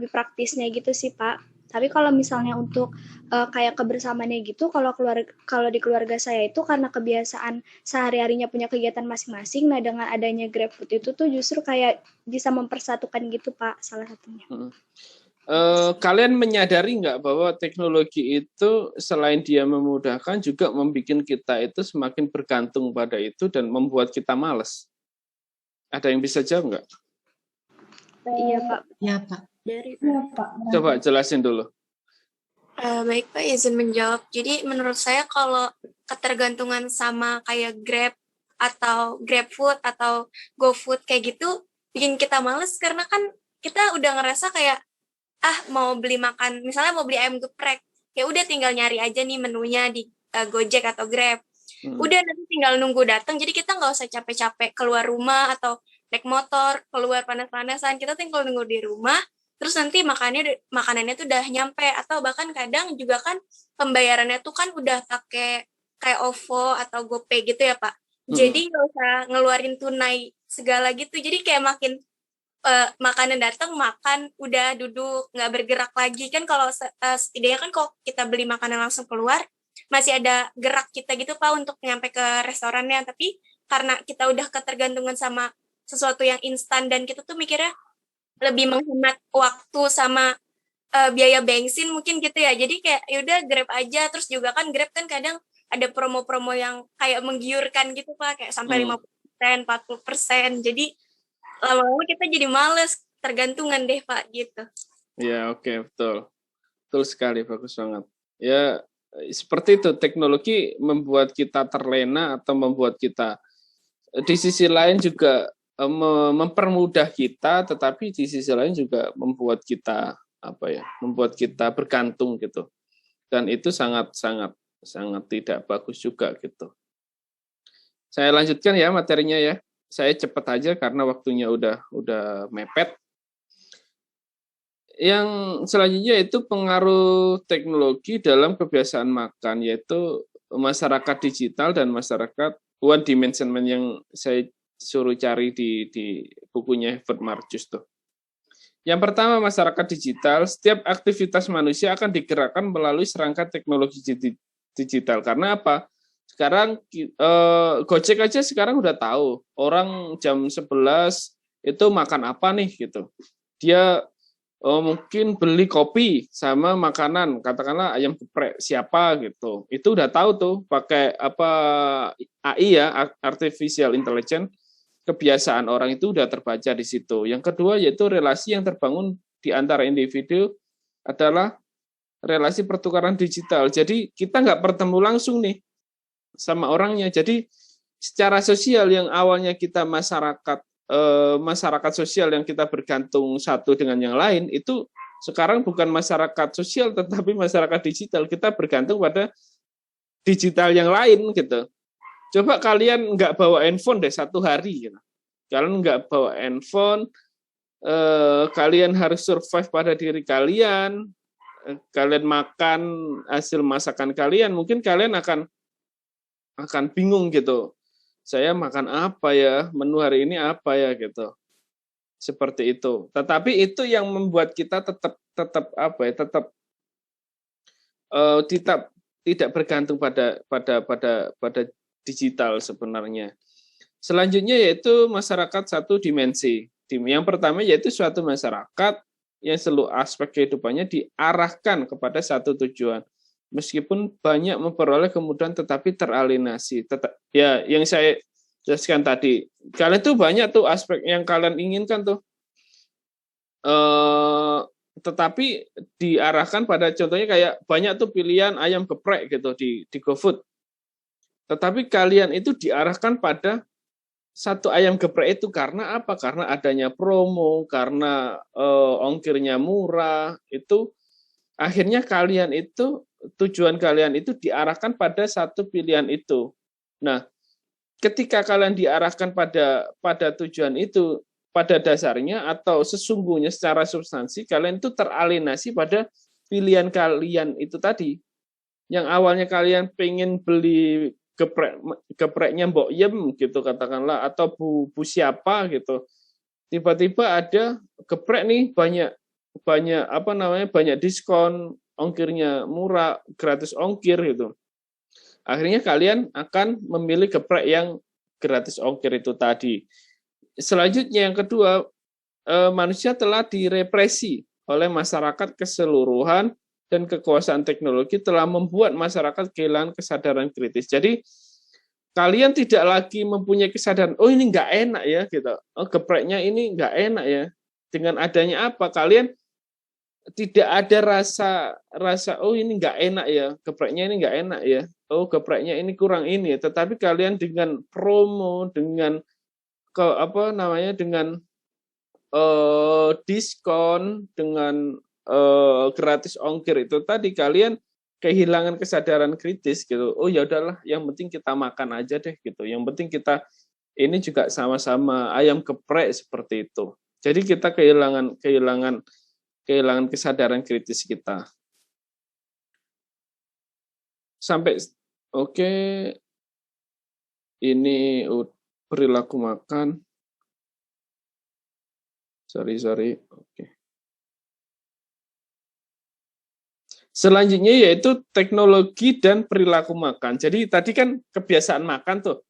praktisnya gitu sih, Pak. Tapi kalau misalnya untuk kayak kebersamaannya gitu, kalau di keluarga saya itu karena kebiasaan sehari-harinya punya kegiatan masing-masing, nah dengan adanya GrabFood itu tuh justru kayak bisa mempersatukan gitu, Pak, salah satunya. Kalian menyadari nggak bahwa teknologi itu selain dia memudahkan juga membuat kita itu semakin bergantung pada itu dan membuat kita malas? Ada yang bisa jawab nggak? Iya Pak. Iya Pak. Coba jelasin dulu. Baik Pak, izin menjawab. Jadi menurut saya kalau ketergantungan sama kayak Grab atau GrabFood atau GoFood kayak gitu bikin kita malas karena kan kita udah ngerasa kayak mau beli makan, misalnya mau beli ayam geprek, ya udah tinggal nyari aja nih menunya di Gojek atau Grab. Udah nanti tinggal nunggu datang, jadi kita nggak usah capek-capek keluar rumah atau naik motor, keluar panas-panasan, kita tinggal nunggu di rumah, terus nanti makanannya tuh udah nyampe, atau bahkan kadang juga kan pembayarannya tuh kan udah pakai kayak OVO atau GoPay gitu ya Pak. Jadi nggak usah ngeluarin tunai segala gitu, jadi kayak makin makanan datang, makan, udah duduk, nggak bergerak lagi. Kan kalau setidaknya kan kalau kita beli makanan langsung keluar, masih ada gerak kita gitu Pak untuk nyampe ke restorannya. Tapi karena kita udah ketergantungan sama sesuatu yang instan dan kita tuh mikirnya lebih menghemat waktu sama biaya bensin mungkin gitu ya. Jadi kayak yaudah Grab aja. Terus juga kan Grab kan kadang ada promo-promo yang kayak menggiurkan gitu Pak, kayak sampai 50%, 40%. Jadi lama-lama kita jadi males, ketergantungan deh Pak gitu. Ya, oke, betul. Betul sekali, bagus banget. Ya, seperti itu, teknologi membuat kita terlena atau membuat kita di sisi lain juga mempermudah kita, tetapi di sisi lain juga membuat kita membuat kita bergantung gitu. Dan itu sangat tidak bagus juga gitu. Saya lanjutkan ya materinya ya. Saya cepat aja karena waktunya udah mepet. Yang selanjutnya itu pengaruh teknologi dalam kebiasaan makan, yaitu masyarakat digital dan masyarakat one dimensionment yang saya suruh cari di bukunya Herbert Marcuse tuh. Yang pertama, masyarakat digital, setiap aktivitas manusia akan digerakkan melalui serangkaian teknologi digital. Karena apa? Sekarang Gojek aja sekarang udah tahu orang jam 11 itu makan apa nih gitu. Dia mungkin beli kopi sama makanan, katakanlah ayam geprek siapa gitu. Itu udah tahu tuh pakai AI ya, artificial intelligence. Kebiasaan orang itu udah terbaca di situ. Yang kedua yaitu relasi yang terbangun di antara individu adalah relasi pertukaran digital. Jadi kita nggak bertemu langsung nih sama orangnya. Jadi secara sosial yang awalnya kita masyarakat sosial yang kita bergantung satu dengan yang lain, itu sekarang bukan masyarakat sosial tetapi masyarakat digital. Kita bergantung pada digital yang lain gitu. Coba kalian nggak bawa handphone deh satu hari gitu. Kalian nggak bawa handphone, kalian harus survive pada diri kalian, kalian makan hasil masakan kalian, mungkin kalian akan bingung gitu. Saya makan apa ya, menu hari ini apa ya gitu. Seperti itu. Tetapi itu yang membuat kita tetap tidak bergantung pada digital sebenarnya. Selanjutnya yaitu masyarakat satu dimensi. Yang pertama yaitu suatu masyarakat yang seluruh aspek kehidupannya diarahkan kepada satu tujuan. Meskipun banyak memperoleh kemudahan tetapi teralienasi. Ya, yang saya jelaskan tadi. Kalian tuh banyak tuh aspek yang kalian inginkan tuh. Tetapi diarahkan pada contohnya kayak banyak tuh pilihan ayam geprek gitu di GoFood. Tetapi kalian itu diarahkan pada satu ayam geprek itu karena apa? Karena adanya promo, karena ongkirnya murah, itu akhirnya tujuan kalian itu diarahkan pada satu pilihan itu. Nah, ketika kalian diarahkan pada tujuan itu, pada dasarnya atau sesungguhnya secara substansi, kalian itu teralienasi pada pilihan kalian itu tadi. Yang awalnya kalian pengen beli gepreknya Mbok Yem gitu katakanlah, atau bu siapa gitu, tiba-tiba ada geprek nih banyak diskon, ongkirnya murah, gratis ongkir gitu. Akhirnya kalian akan memilih geprek yang gratis ongkir itu tadi. Selanjutnya yang kedua, manusia telah direpresi oleh masyarakat keseluruhan dan kekuasaan teknologi telah membuat masyarakat kehilangan kesadaran kritis. Jadi kalian tidak lagi mempunyai kesadaran, oh ini nggak enak ya gitu, oh gepreknya ini nggak enak ya. Dengan adanya apa? Kalian tidak ada rasa oh ini nggak enak ya, gepreknya ini nggak enak ya, oh gepreknya ini kurang ini. Tetapi kalian dengan promo, dengan dengan diskon, dengan gratis ongkir itu tadi, kalian kehilangan kesadaran kritis gitu. Oh ya udahlah, yang penting kita makan aja deh gitu. Yang penting kita ini juga sama-sama ayam geprek seperti itu. Jadi kita kehilangan kesadaran kritis kita. Sampai oke. Ini perilaku makan. Sorry. Oke. Selanjutnya yaitu teknologi dan perilaku makan. Jadi tadi kan kebiasaan makan tuh.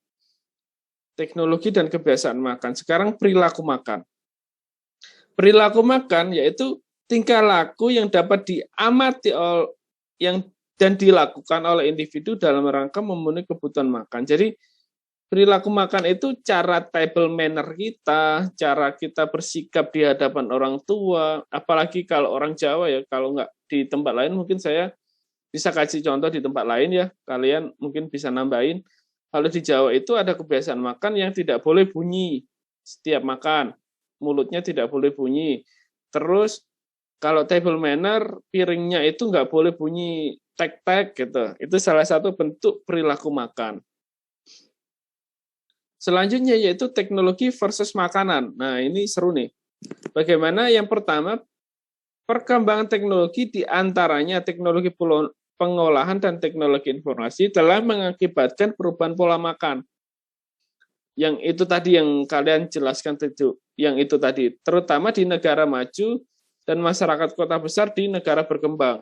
Teknologi dan kebiasaan makan. Sekarang perilaku makan. Perilaku makan yaitu tingkah laku yang dapat diamati dan dilakukan oleh individu dalam rangka memenuhi kebutuhan makan. Jadi Perilaku makan itu cara table manner kita, cara kita bersikap di hadapan orang tua, apalagi kalau orang Jawa ya, kalau nggak di tempat lain mungkin saya bisa kasih contoh di tempat lain ya, kalian mungkin bisa nambahin. Kalau di Jawa itu ada kebiasaan makan yang tidak boleh bunyi setiap makan, mulutnya tidak boleh bunyi. Terus kalau table manner, piringnya itu nggak boleh bunyi tek-tek gitu. Itu salah satu bentuk perilaku makan. Selanjutnya yaitu teknologi versus makanan. Nah, ini seru nih. Bagaimana yang pertama, perkembangan teknologi di antaranya teknologi pengolahan dan teknologi informasi telah mengakibatkan perubahan pola makan. Yang itu tadi yang kalian jelaskan yang itu tadi, terutama di negara maju dan masyarakat kota besar di negara berkembang.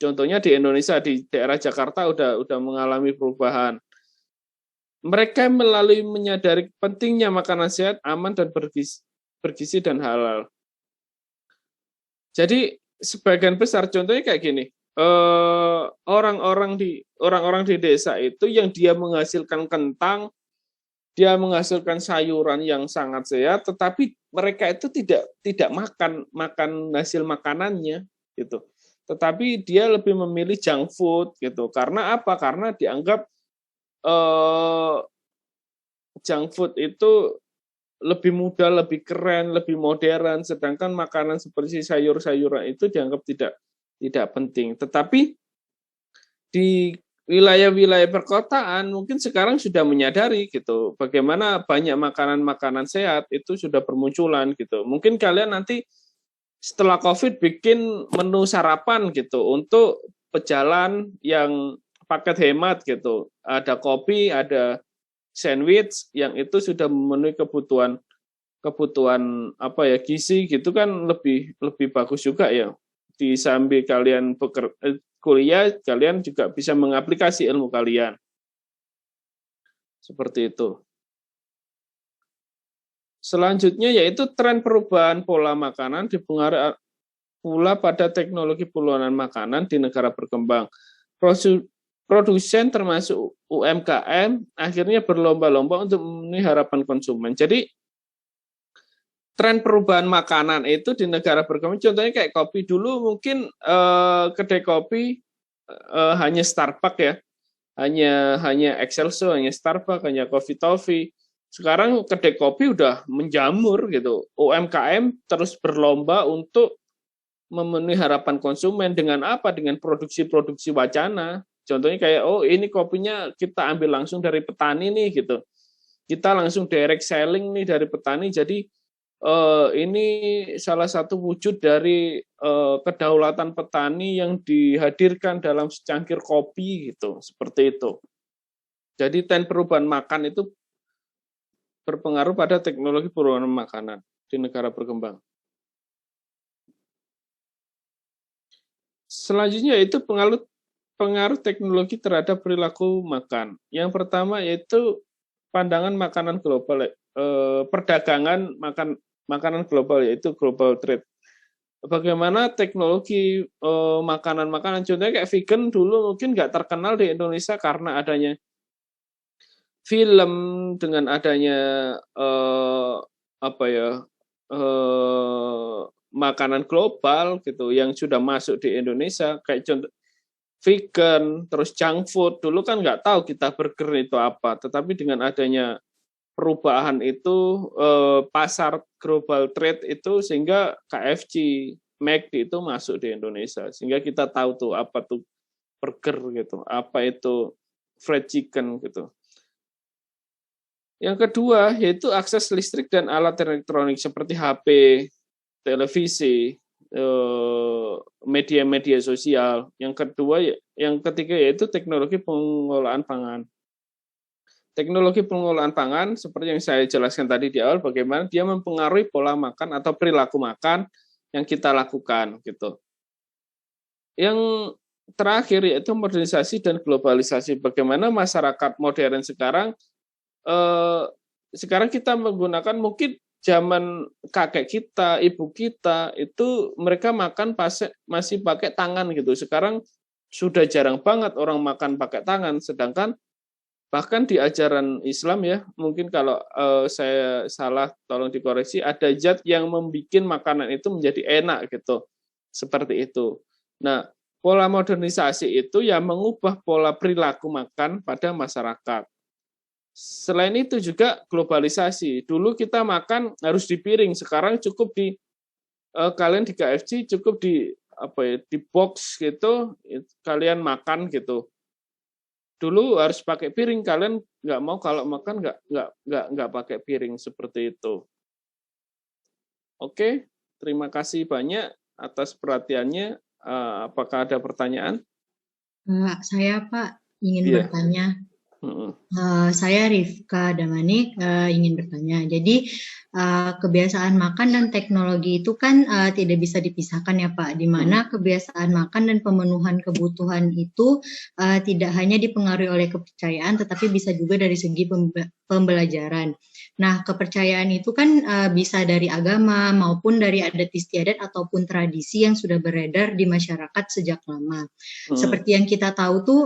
Contohnya di Indonesia, di daerah Jakarta udah mengalami perubahan. Mereka melalui menyadari pentingnya makanan sehat, aman, dan bergizi dan halal. Jadi sebagian besar contohnya kayak gini, orang-orang di desa itu yang dia menghasilkan kentang, dia menghasilkan sayuran yang sangat sehat, tetapi mereka itu tidak makan hasil makanannya gitu. Tetapi dia lebih memilih junk food gitu. Karena apa? Karena dianggap junk food itu lebih mudah, lebih keren, lebih modern, sedangkan makanan seperti sayur-sayuran itu dianggap tidak penting. Tetapi di wilayah-wilayah perkotaan mungkin sekarang sudah menyadari gitu, bagaimana banyak makanan-makanan sehat itu sudah bermunculan gitu. Mungkin kalian nanti setelah COVID bikin menu sarapan gitu untuk pejalan yang paket hemat gitu. Ada kopi, ada sandwich yang itu sudah memenuhi kebutuhan gizi gitu kan lebih bagus juga ya. Di sambil kalian kuliah, kalian juga bisa mengaplikasi ilmu kalian. Seperti itu. Selanjutnya yaitu tren perubahan pola makanan dipengaruhi pula pada teknologi pengolahan makanan di negara berkembang. Produsen termasuk UMKM akhirnya berlomba-lomba untuk memenuhi harapan konsumen. Jadi tren perubahan makanan itu di negara berkembang, contohnya kayak kopi dulu mungkin kedai kopi hanya Starbucks ya, hanya Excelso, hanya Starbucks, hanya Coffee Toffee. Sekarang kedai kopi udah menjamur gitu. UMKM terus berlomba untuk memenuhi harapan konsumen dengan apa? Dengan produksi-produksi wacana. Contohnya kayak, ini kopinya kita ambil langsung dari petani nih gitu. Kita langsung direct selling nih dari petani. Jadi ini salah satu wujud dari kedaulatan petani yang dihadirkan dalam secangkir kopi gitu. Seperti itu. Jadi tren perubahan makan itu berpengaruh pada teknologi perubahan makanan di negara berkembang. Selanjutnya yaitu pengaruh teknologi terhadap perilaku makan. Yang pertama yaitu pandangan makanan global, perdagangan makanan global yaitu global trade. Bagaimana teknologi makanan-makanan, contohnya kayak vegan dulu mungkin nggak terkenal di Indonesia karena adanya film, dengan adanya makanan global gitu yang sudah masuk di Indonesia, kayak contoh vegan, terus junk food. Dulu kan nggak tahu kita burger itu apa, tetapi dengan adanya perubahan itu pasar global trade itu sehingga KFC, McD itu masuk di Indonesia, sehingga kita tahu tuh apa tuh burger gitu, apa itu fried chicken gitu. Yang kedua yaitu akses listrik dan alat elektronik seperti HP, televisi, media-media sosial. Yang ketiga yaitu teknologi pengolahan pangan. Teknologi pengolahan pangan seperti yang saya jelaskan tadi di awal, bagaimana dia mempengaruhi pola makan atau perilaku makan yang kita lakukan gitu. Yang terakhir yaitu modernisasi dan globalisasi. Bagaimana masyarakat modern sekarang kita menggunakan, mungkin zaman kakek kita, ibu kita itu mereka makan masih pakai tangan gitu. Sekarang sudah jarang banget orang makan pakai tangan, sedangkan Bahkan di ajaran Islam ya, mungkin kalau saya salah tolong dikoreksi, ada zat yang membuat makanan itu menjadi enak gitu. Seperti itu. Nah, pola modernisasi itu ya mengubah pola perilaku makan pada masyarakat. Selain itu juga globalisasi. Dulu kita makan harus di piring, sekarang cukup di kalian di KFC cukup di di box gitu, kalian makan gitu. Dulu harus pakai piring, kalian nggak mau kalau makan nggak pakai piring seperti itu. Oke, terima kasih banyak atas perhatiannya. Apakah ada pertanyaan? Saya Pak ingin bertanya. Saya Rifka Damanik ingin bertanya. Jadi kebiasaan makan dan teknologi itu kan tidak bisa dipisahkan ya Pak. Di mana kebiasaan makan dan pemenuhan kebutuhan itu tidak hanya dipengaruhi oleh kepercayaan, tetapi bisa juga dari segi pembelajaran. Nah, kepercayaan itu kan bisa dari agama maupun dari adat istiadat ataupun tradisi yang sudah beredar di masyarakat sejak lama. Seperti yang kita tahu tuh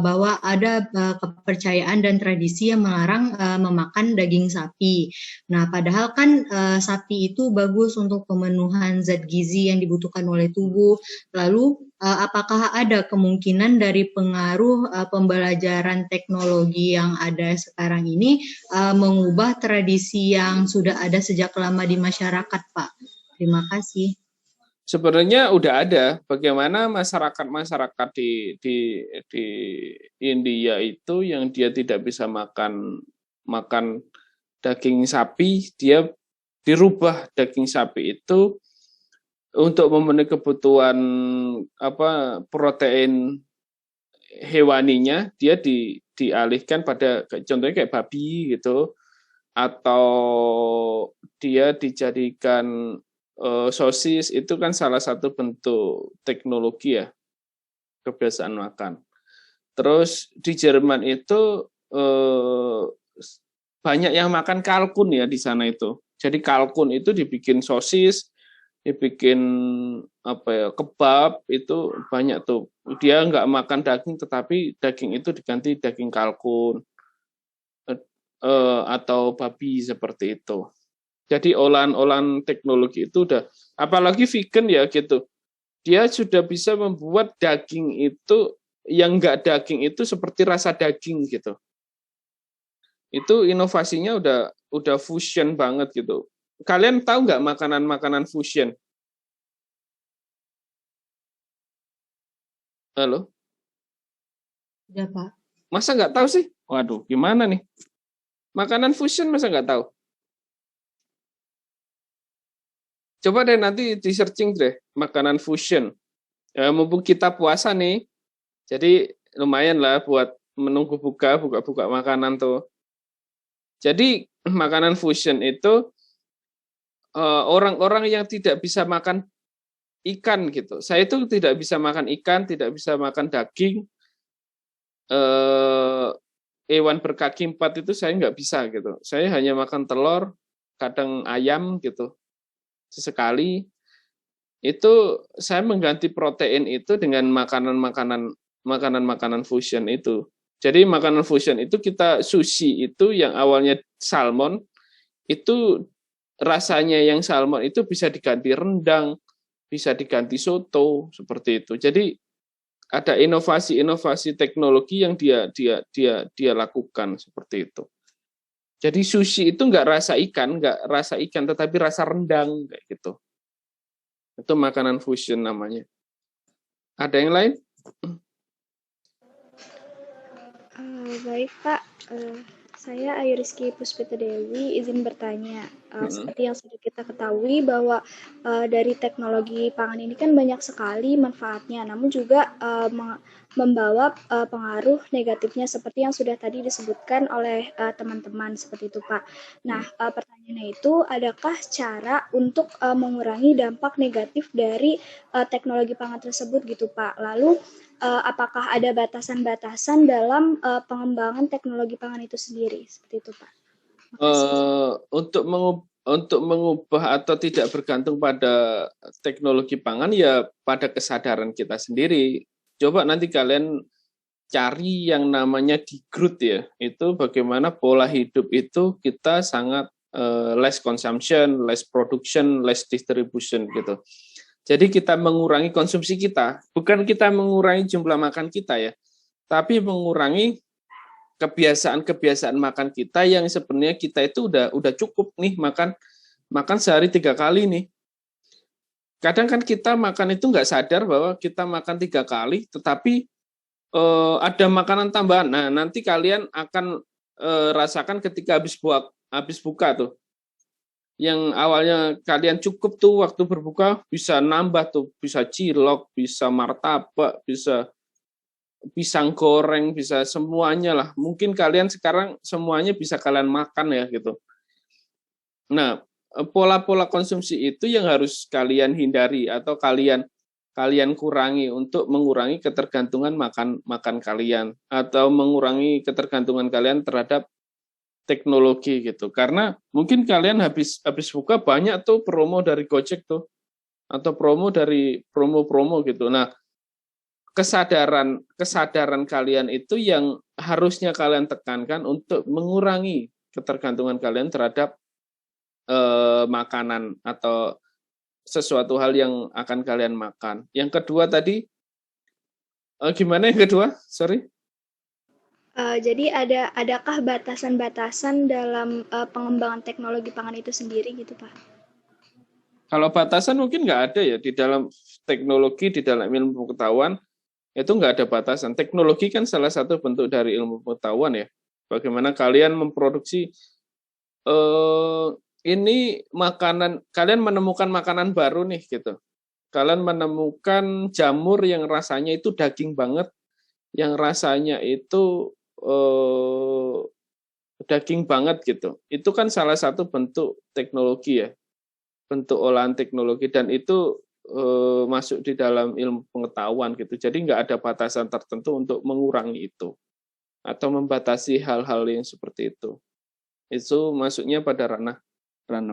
bahwa ada kepercayaan dan tradisi yang melarang memakan daging sapi. Nah, padahal kan sapi itu bagus untuk pemenuhan zat gizi yang dibutuhkan oleh tubuh. Lalu apakah ada kemungkinan dari pengaruh pembelajaran teknologi yang ada sekarang ini mengubah tradisi yang sudah ada sejak lama di masyarakat, Pak? Terima kasih. Sebenarnya udah ada bagaimana masyarakat di India itu yang dia tidak bisa makan daging sapi, dia dirubah daging sapi itu untuk memenuhi kebutuhan protein hewaninya, dia dialihkan pada contohnya kayak babi gitu, atau dia dijadikan sosis. Itu kan salah satu bentuk teknologi ya, kebiasaan makan. Terus di Jerman itu banyak yang makan kalkun ya di sana itu. Jadi kalkun itu dibikin sosis, dibikin kebab, itu banyak tuh. Dia nggak makan daging, tetapi daging itu diganti daging kalkun atau babi seperti itu. Jadi olahan-olahan teknologi itu udah, apalagi vegan ya gitu, dia sudah bisa membuat daging itu yang nggak daging itu seperti rasa daging gitu. Itu inovasinya udah fusion banget gitu. Kalian tahu nggak makanan fusion? Halo? Ya Pak. Masa nggak tahu sih? Waduh, gimana nih? Makanan fusion masa nggak tahu? Coba deh nanti di searching deh, makanan fusion. Ya, mumpung kita puasa nih, jadi lumayan lah buat menunggu buka makanan tuh. Jadi makanan fusion itu orang-orang yang tidak bisa makan ikan gitu. Saya itu tidak bisa makan ikan, tidak bisa makan daging, hewan berkaki 4 itu saya nggak bisa gitu. Saya hanya makan telur, kadang ayam gitu. Sesekali itu saya mengganti protein itu dengan makanan fusion itu. Jadi makanan fusion itu kita sushi itu yang awalnya salmon itu rasanya yang salmon itu bisa diganti rendang, bisa diganti soto seperti itu. Jadi ada inovasi teknologi yang dia lakukan seperti itu. Jadi sushi itu nggak rasa ikan, tetapi rasa rendang kayak gitu. Itu makanan fusion namanya. Ada yang lain? Baik Pak, saya Ayu Rizky Puspita Dewi izin bertanya. Seperti yang sudah kita ketahui bahwa dari teknologi pangan ini kan banyak sekali manfaatnya, namun juga membawa pengaruh negatifnya seperti yang sudah tadi disebutkan oleh teman-teman seperti itu Pak. Nah, pertanyaannya itu, adakah cara untuk mengurangi dampak negatif dari teknologi pangan tersebut gitu Pak? Lalu apakah ada batasan-batasan dalam pengembangan teknologi pangan itu sendiri seperti itu Pak? Untuk mengubah atau tidak bergantung pada teknologi pangan ya pada kesadaran kita sendiri. Coba nanti kalian cari yang namanya degrowth ya, itu bagaimana pola hidup itu kita sangat less consumption, less production, less distribution gitu. Jadi kita mengurangi konsumsi kita, bukan kita mengurangi jumlah makan kita ya, tapi mengurangi kebiasaan-kebiasaan makan kita yang sebenarnya kita itu udah cukup nih makan sehari 3 kali nih. Kadang kan kita makan itu nggak sadar bahwa kita makan 3 kali, tetapi ada makanan tambahan. Nah, nanti kalian akan rasakan ketika habis buka tuh. Yang awalnya kalian cukup tuh waktu berbuka bisa nambah tuh, bisa cilok, bisa martabak, bisa pisang goreng, bisa semuanya lah. Mungkin kalian sekarang semuanya bisa kalian makan ya gitu. Nah, pola-pola konsumsi itu yang harus kalian hindari atau kalian kurangi untuk mengurangi ketergantungan makan kalian atau mengurangi ketergantungan kalian terhadap teknologi gitu. Karena mungkin kalian habis buka banyak tuh promo dari Gojek tuh atau promo dari promo gitu. Nah, kesadaran kalian itu yang harusnya kalian tekankan untuk mengurangi ketergantungan kalian terhadap makanan atau sesuatu hal yang akan kalian makan. Yang kedua tadi, gimana yang kedua? Sorry. Jadi adakah batasan-batasan dalam pengembangan teknologi pangan itu sendiri gitu Pak? Kalau batasan mungkin nggak ada ya di dalam teknologi, di dalam ilmu pengetahuan itu nggak ada batasan. Teknologi kan salah satu bentuk dari ilmu pengetahuan ya. Bagaimana kalian memproduksi ini makanan, kalian menemukan makanan baru nih gitu. Kalian menemukan jamur yang rasanya itu daging banget, yang rasanya itu daging banget gitu. Itu kan salah satu bentuk teknologi ya, bentuk olahan teknologi, dan itu masuk di dalam ilmu pengetahuan gitu. Jadi nggak ada batasan tertentu untuk mengurangi itu atau membatasi hal-hal yang seperti itu. Itu masuknya pada ranah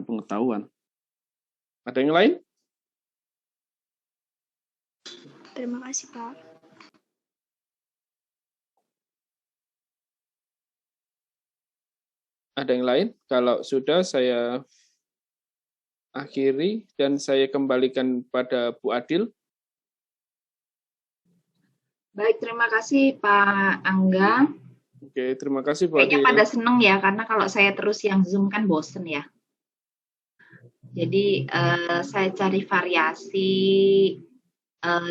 pengetahuan. Ada yang lain? Terima kasih Pak. Ada yang lain? Kalau sudah saya akhiri dan saya kembalikan pada Bu Adil. Baik, terima kasih Pak Angga. Oke, terima kasih Bu Adil. Kayaknya pada seneng ya, karena kalau saya terus yang Zoom kan bosen ya. Jadi saya cari variasi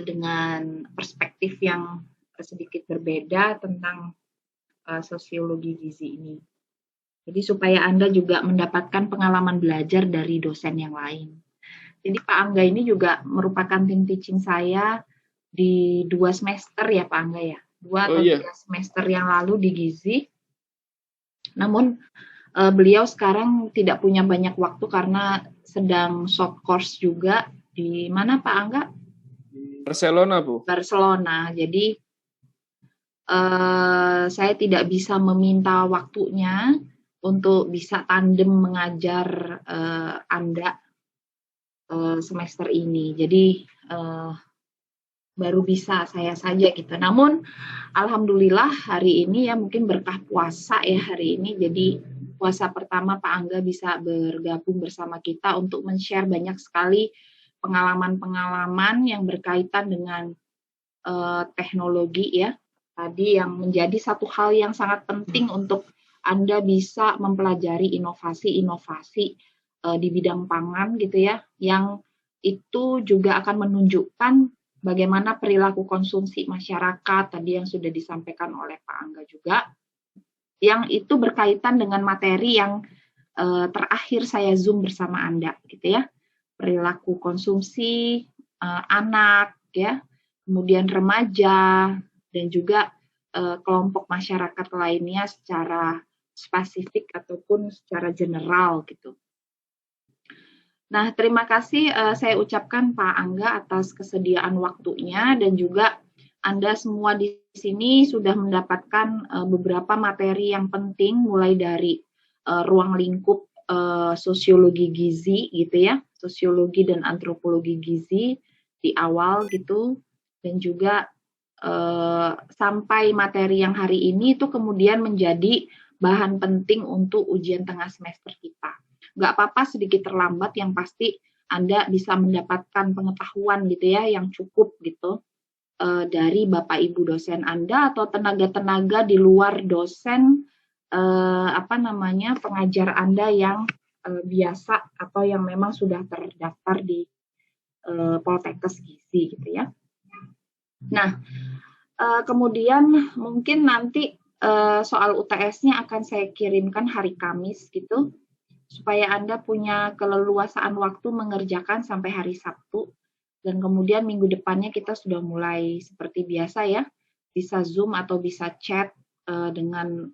dengan perspektif yang sedikit berbeda tentang sosiologi gizi ini. Jadi supaya Anda juga mendapatkan pengalaman belajar dari dosen yang lain. Jadi Pak Angga ini juga merupakan tim teaching saya di 2 semester ya Pak Angga ya. 2 atau 3 semester yang lalu di gizi. Namun beliau sekarang tidak punya banyak waktu karena sedang short course juga. Di mana Pak Angga? Barcelona Bu. Barcelona. Jadi saya tidak bisa meminta waktunya untuk bisa tandem mengajar Anda semester ini. Jadi baru bisa saya saja gitu. Namun alhamdulillah hari ini ya mungkin berkah puasa ya hari ini. Jadi puasa pertama Pak Angga bisa bergabung bersama kita untuk men-share banyak sekali pengalaman-pengalaman yang berkaitan dengan teknologi ya. Tadi yang menjadi satu hal yang sangat penting untuk Anda bisa mempelajari inovasi-inovasi di bidang pangan gitu ya, yang itu juga akan menunjukkan bagaimana perilaku konsumsi masyarakat tadi yang sudah disampaikan oleh Pak Angga juga, yang itu berkaitan dengan materi yang terakhir saya Zoom bersama Anda gitu ya, perilaku konsumsi anak ya, kemudian remaja dan juga kelompok masyarakat lainnya secara spesifik ataupun secara general gitu. Nah, terima kasih saya ucapkan Pak Angga atas kesediaan waktunya dan juga Anda semua di sini sudah mendapatkan beberapa materi yang penting mulai dari ruang lingkup sosiologi gizi gitu ya, sosiologi dan antropologi gizi di awal gitu, dan juga sampai materi yang hari ini itu kemudian menjadi bahan penting untuk ujian tengah semester kita. Nggak apa-apa sedikit terlambat, yang pasti Anda bisa mendapatkan pengetahuan gitu ya yang cukup gitu dari Bapak Ibu dosen Anda atau tenaga-tenaga di luar dosen pengajar Anda yang biasa atau yang memang sudah terdaftar di Poltekkes Gizi gitu ya. Nah, kemudian mungkin nanti soal UTS-nya akan saya kirimkan hari Kamis gitu, supaya Anda punya keleluasaan waktu mengerjakan sampai hari Sabtu, dan kemudian minggu depannya kita sudah mulai seperti biasa ya, bisa Zoom atau bisa chat dengan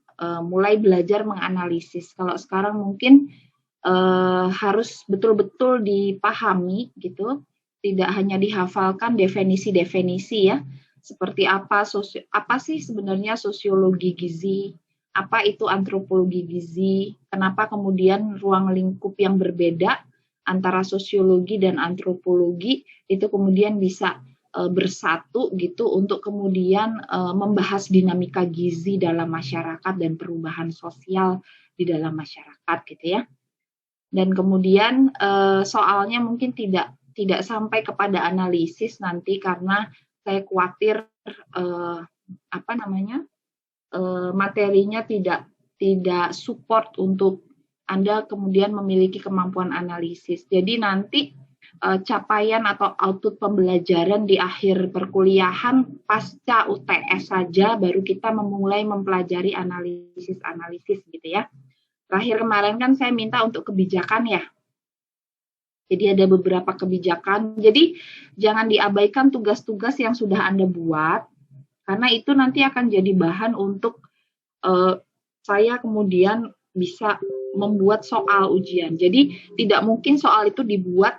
mulai belajar menganalisis. Kalau sekarang mungkin harus betul-betul dipahami gitu, tidak hanya dihafalkan definisi-definisi ya, seperti apa sih sebenarnya sosiologi gizi, apa itu antropologi gizi, kenapa kemudian ruang lingkup yang berbeda antara sosiologi dan antropologi itu kemudian bisa bersatu gitu untuk kemudian membahas dinamika gizi dalam masyarakat dan perubahan sosial di dalam masyarakat gitu ya. Dan kemudian soalnya mungkin tidak sampai kepada analisis nanti, karena saya khawatir materinya tidak support untuk Anda kemudian memiliki kemampuan analisis. Jadi nanti capaian atau output pembelajaran di akhir perkuliahan pasca UTS saja baru kita memulai mempelajari analisis gitu ya. Terakhir kemarin kan saya minta untuk kebijakan ya. Jadi ada beberapa kebijakan. Jadi jangan diabaikan tugas-tugas yang sudah Anda buat, karena itu nanti akan jadi bahan untuk saya kemudian bisa membuat soal ujian. Jadi tidak mungkin soal itu dibuat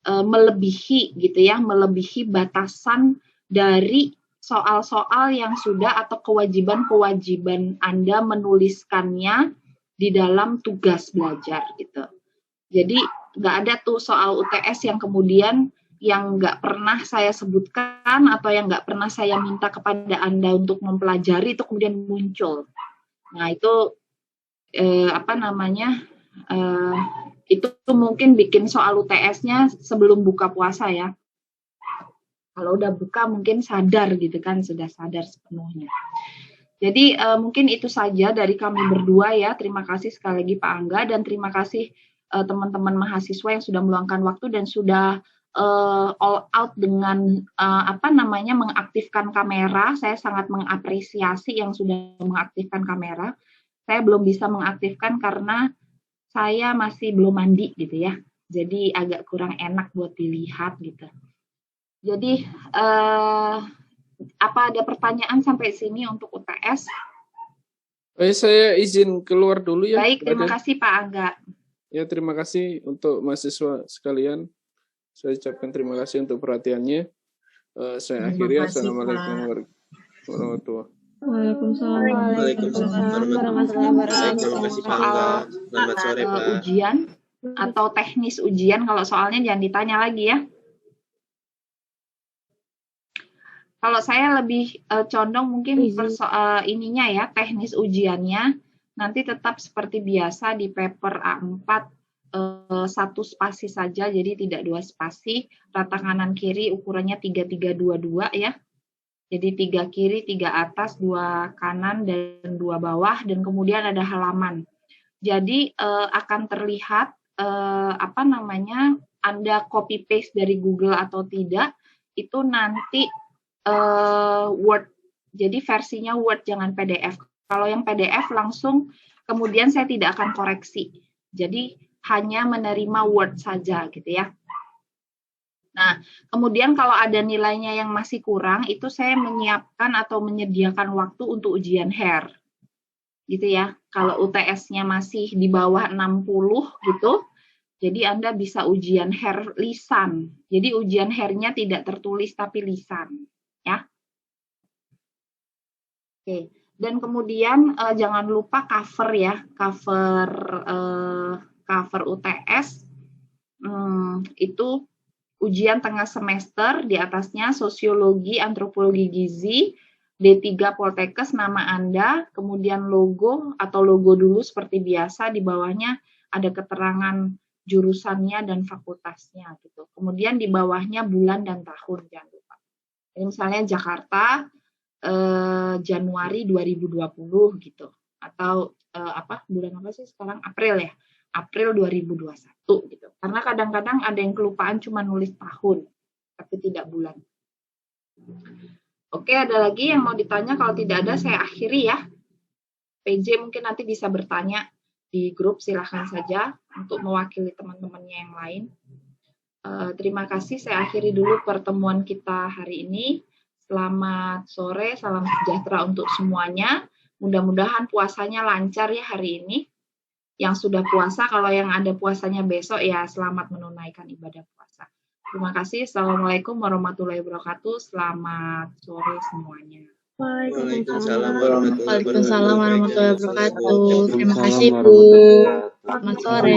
melebihi gitu ya, melebihi batasan dari soal-soal yang sudah atau kewajiban-kewajiban Anda menuliskannya di dalam tugas belajar gitu. Jadi nggak ada tuh soal UTS yang kemudian yang nggak pernah saya sebutkan atau yang nggak pernah saya minta kepada Anda untuk mempelajari itu kemudian muncul. Nah itu itu mungkin bikin soal UTS-nya sebelum buka puasa ya. Kalau udah buka mungkin sadar gitu kan, sudah sadar sepenuhnya. Jadi mungkin itu saja dari kami berdua ya. Terima kasih sekali lagi Pak Angga, dan terima kasih teman-teman mahasiswa yang sudah meluangkan waktu dan sudah all out dengan mengaktifkan kamera. Saya sangat mengapresiasi yang sudah mengaktifkan kamera. Saya belum bisa mengaktifkan karena saya masih belum mandi gitu ya. Jadi agak kurang enak buat dilihat gitu. Jadi apa ada pertanyaan sampai sini untuk UTS? Saya izin keluar dulu ya. Baik, terima kasih Pak Angga. Ya, terima kasih untuk mahasiswa sekalian. Saya ucapkan terima kasih untuk perhatiannya. Saya akhiri. Assalamualaikum warahmatullahi wabarakatuh. Waalaikumsalam warahmatullahi wabarakatuh. Terima kasih Pak Angga. Selamat sore Pak. Ujian atau teknis ujian, kalau soalnya jangan ditanya lagi ya. Kalau saya lebih condong mungkin ininya ya, teknis ujiannya nanti tetap seperti biasa di paper A4 satu spasi saja, jadi tidak 2 spasi. Rata kanan kiri ukurannya 3-3-2-2 ya. Jadi 3 kiri, 3 atas, 2 kanan dan 2 bawah, dan kemudian ada halaman. Jadi akan terlihat Anda copy paste dari Google atau tidak, itu nanti Word. Jadi versinya Word, jangan PDF. Kalau yang PDF langsung kemudian saya tidak akan koreksi. Jadi hanya menerima Word saja gitu ya. Nah, kemudian kalau ada nilainya yang masih kurang, itu saya menyiapkan atau menyediakan waktu untuk ujian HAIR. Gitu ya. Kalau UTS-nya masih di bawah 60 gitu, jadi Anda bisa ujian HAIR lisan. Jadi ujian HAIR-nya tidak tertulis tapi lisan. Ya. Oke. Dan kemudian jangan lupa cover ya, cover UTS itu ujian tengah semester, di atasnya sosiologi, antropologi gizi, D3 Poltekkes nama Anda, kemudian logo atau logo dulu seperti biasa, di bawahnya ada keterangan jurusannya dan fakultasnya gitu. Kemudian di bawahnya bulan dan tahun, jangan lupa. Jadi misalnya Jakarta Januari 2020 gitu. Atau bulan apa sih sekarang? April ya. April 2021 gitu. Karena kadang-kadang ada yang kelupaan cuma nulis tahun, tapi tidak bulan. Oke, ada lagi yang mau ditanya? Kalau tidak ada, saya akhiri ya. PJ mungkin nanti bisa bertanya di grup, silahkan saja untuk mewakili teman-temannya yang lain. Terima kasih, saya akhiri dulu pertemuan kita hari ini. Selamat sore, salam sejahtera untuk semuanya. Mudah-mudahan puasanya lancar ya hari ini. Yang sudah puasa, kalau yang ada puasanya besok ya selamat menunaikan ibadah puasa. Terima kasih. Assalamualaikum warahmatullahi wabarakatuh. Selamat sore semuanya. Waalaikumsalam warahmatullahi wabarakatuh. Terima kasih Bu. Selamat sore.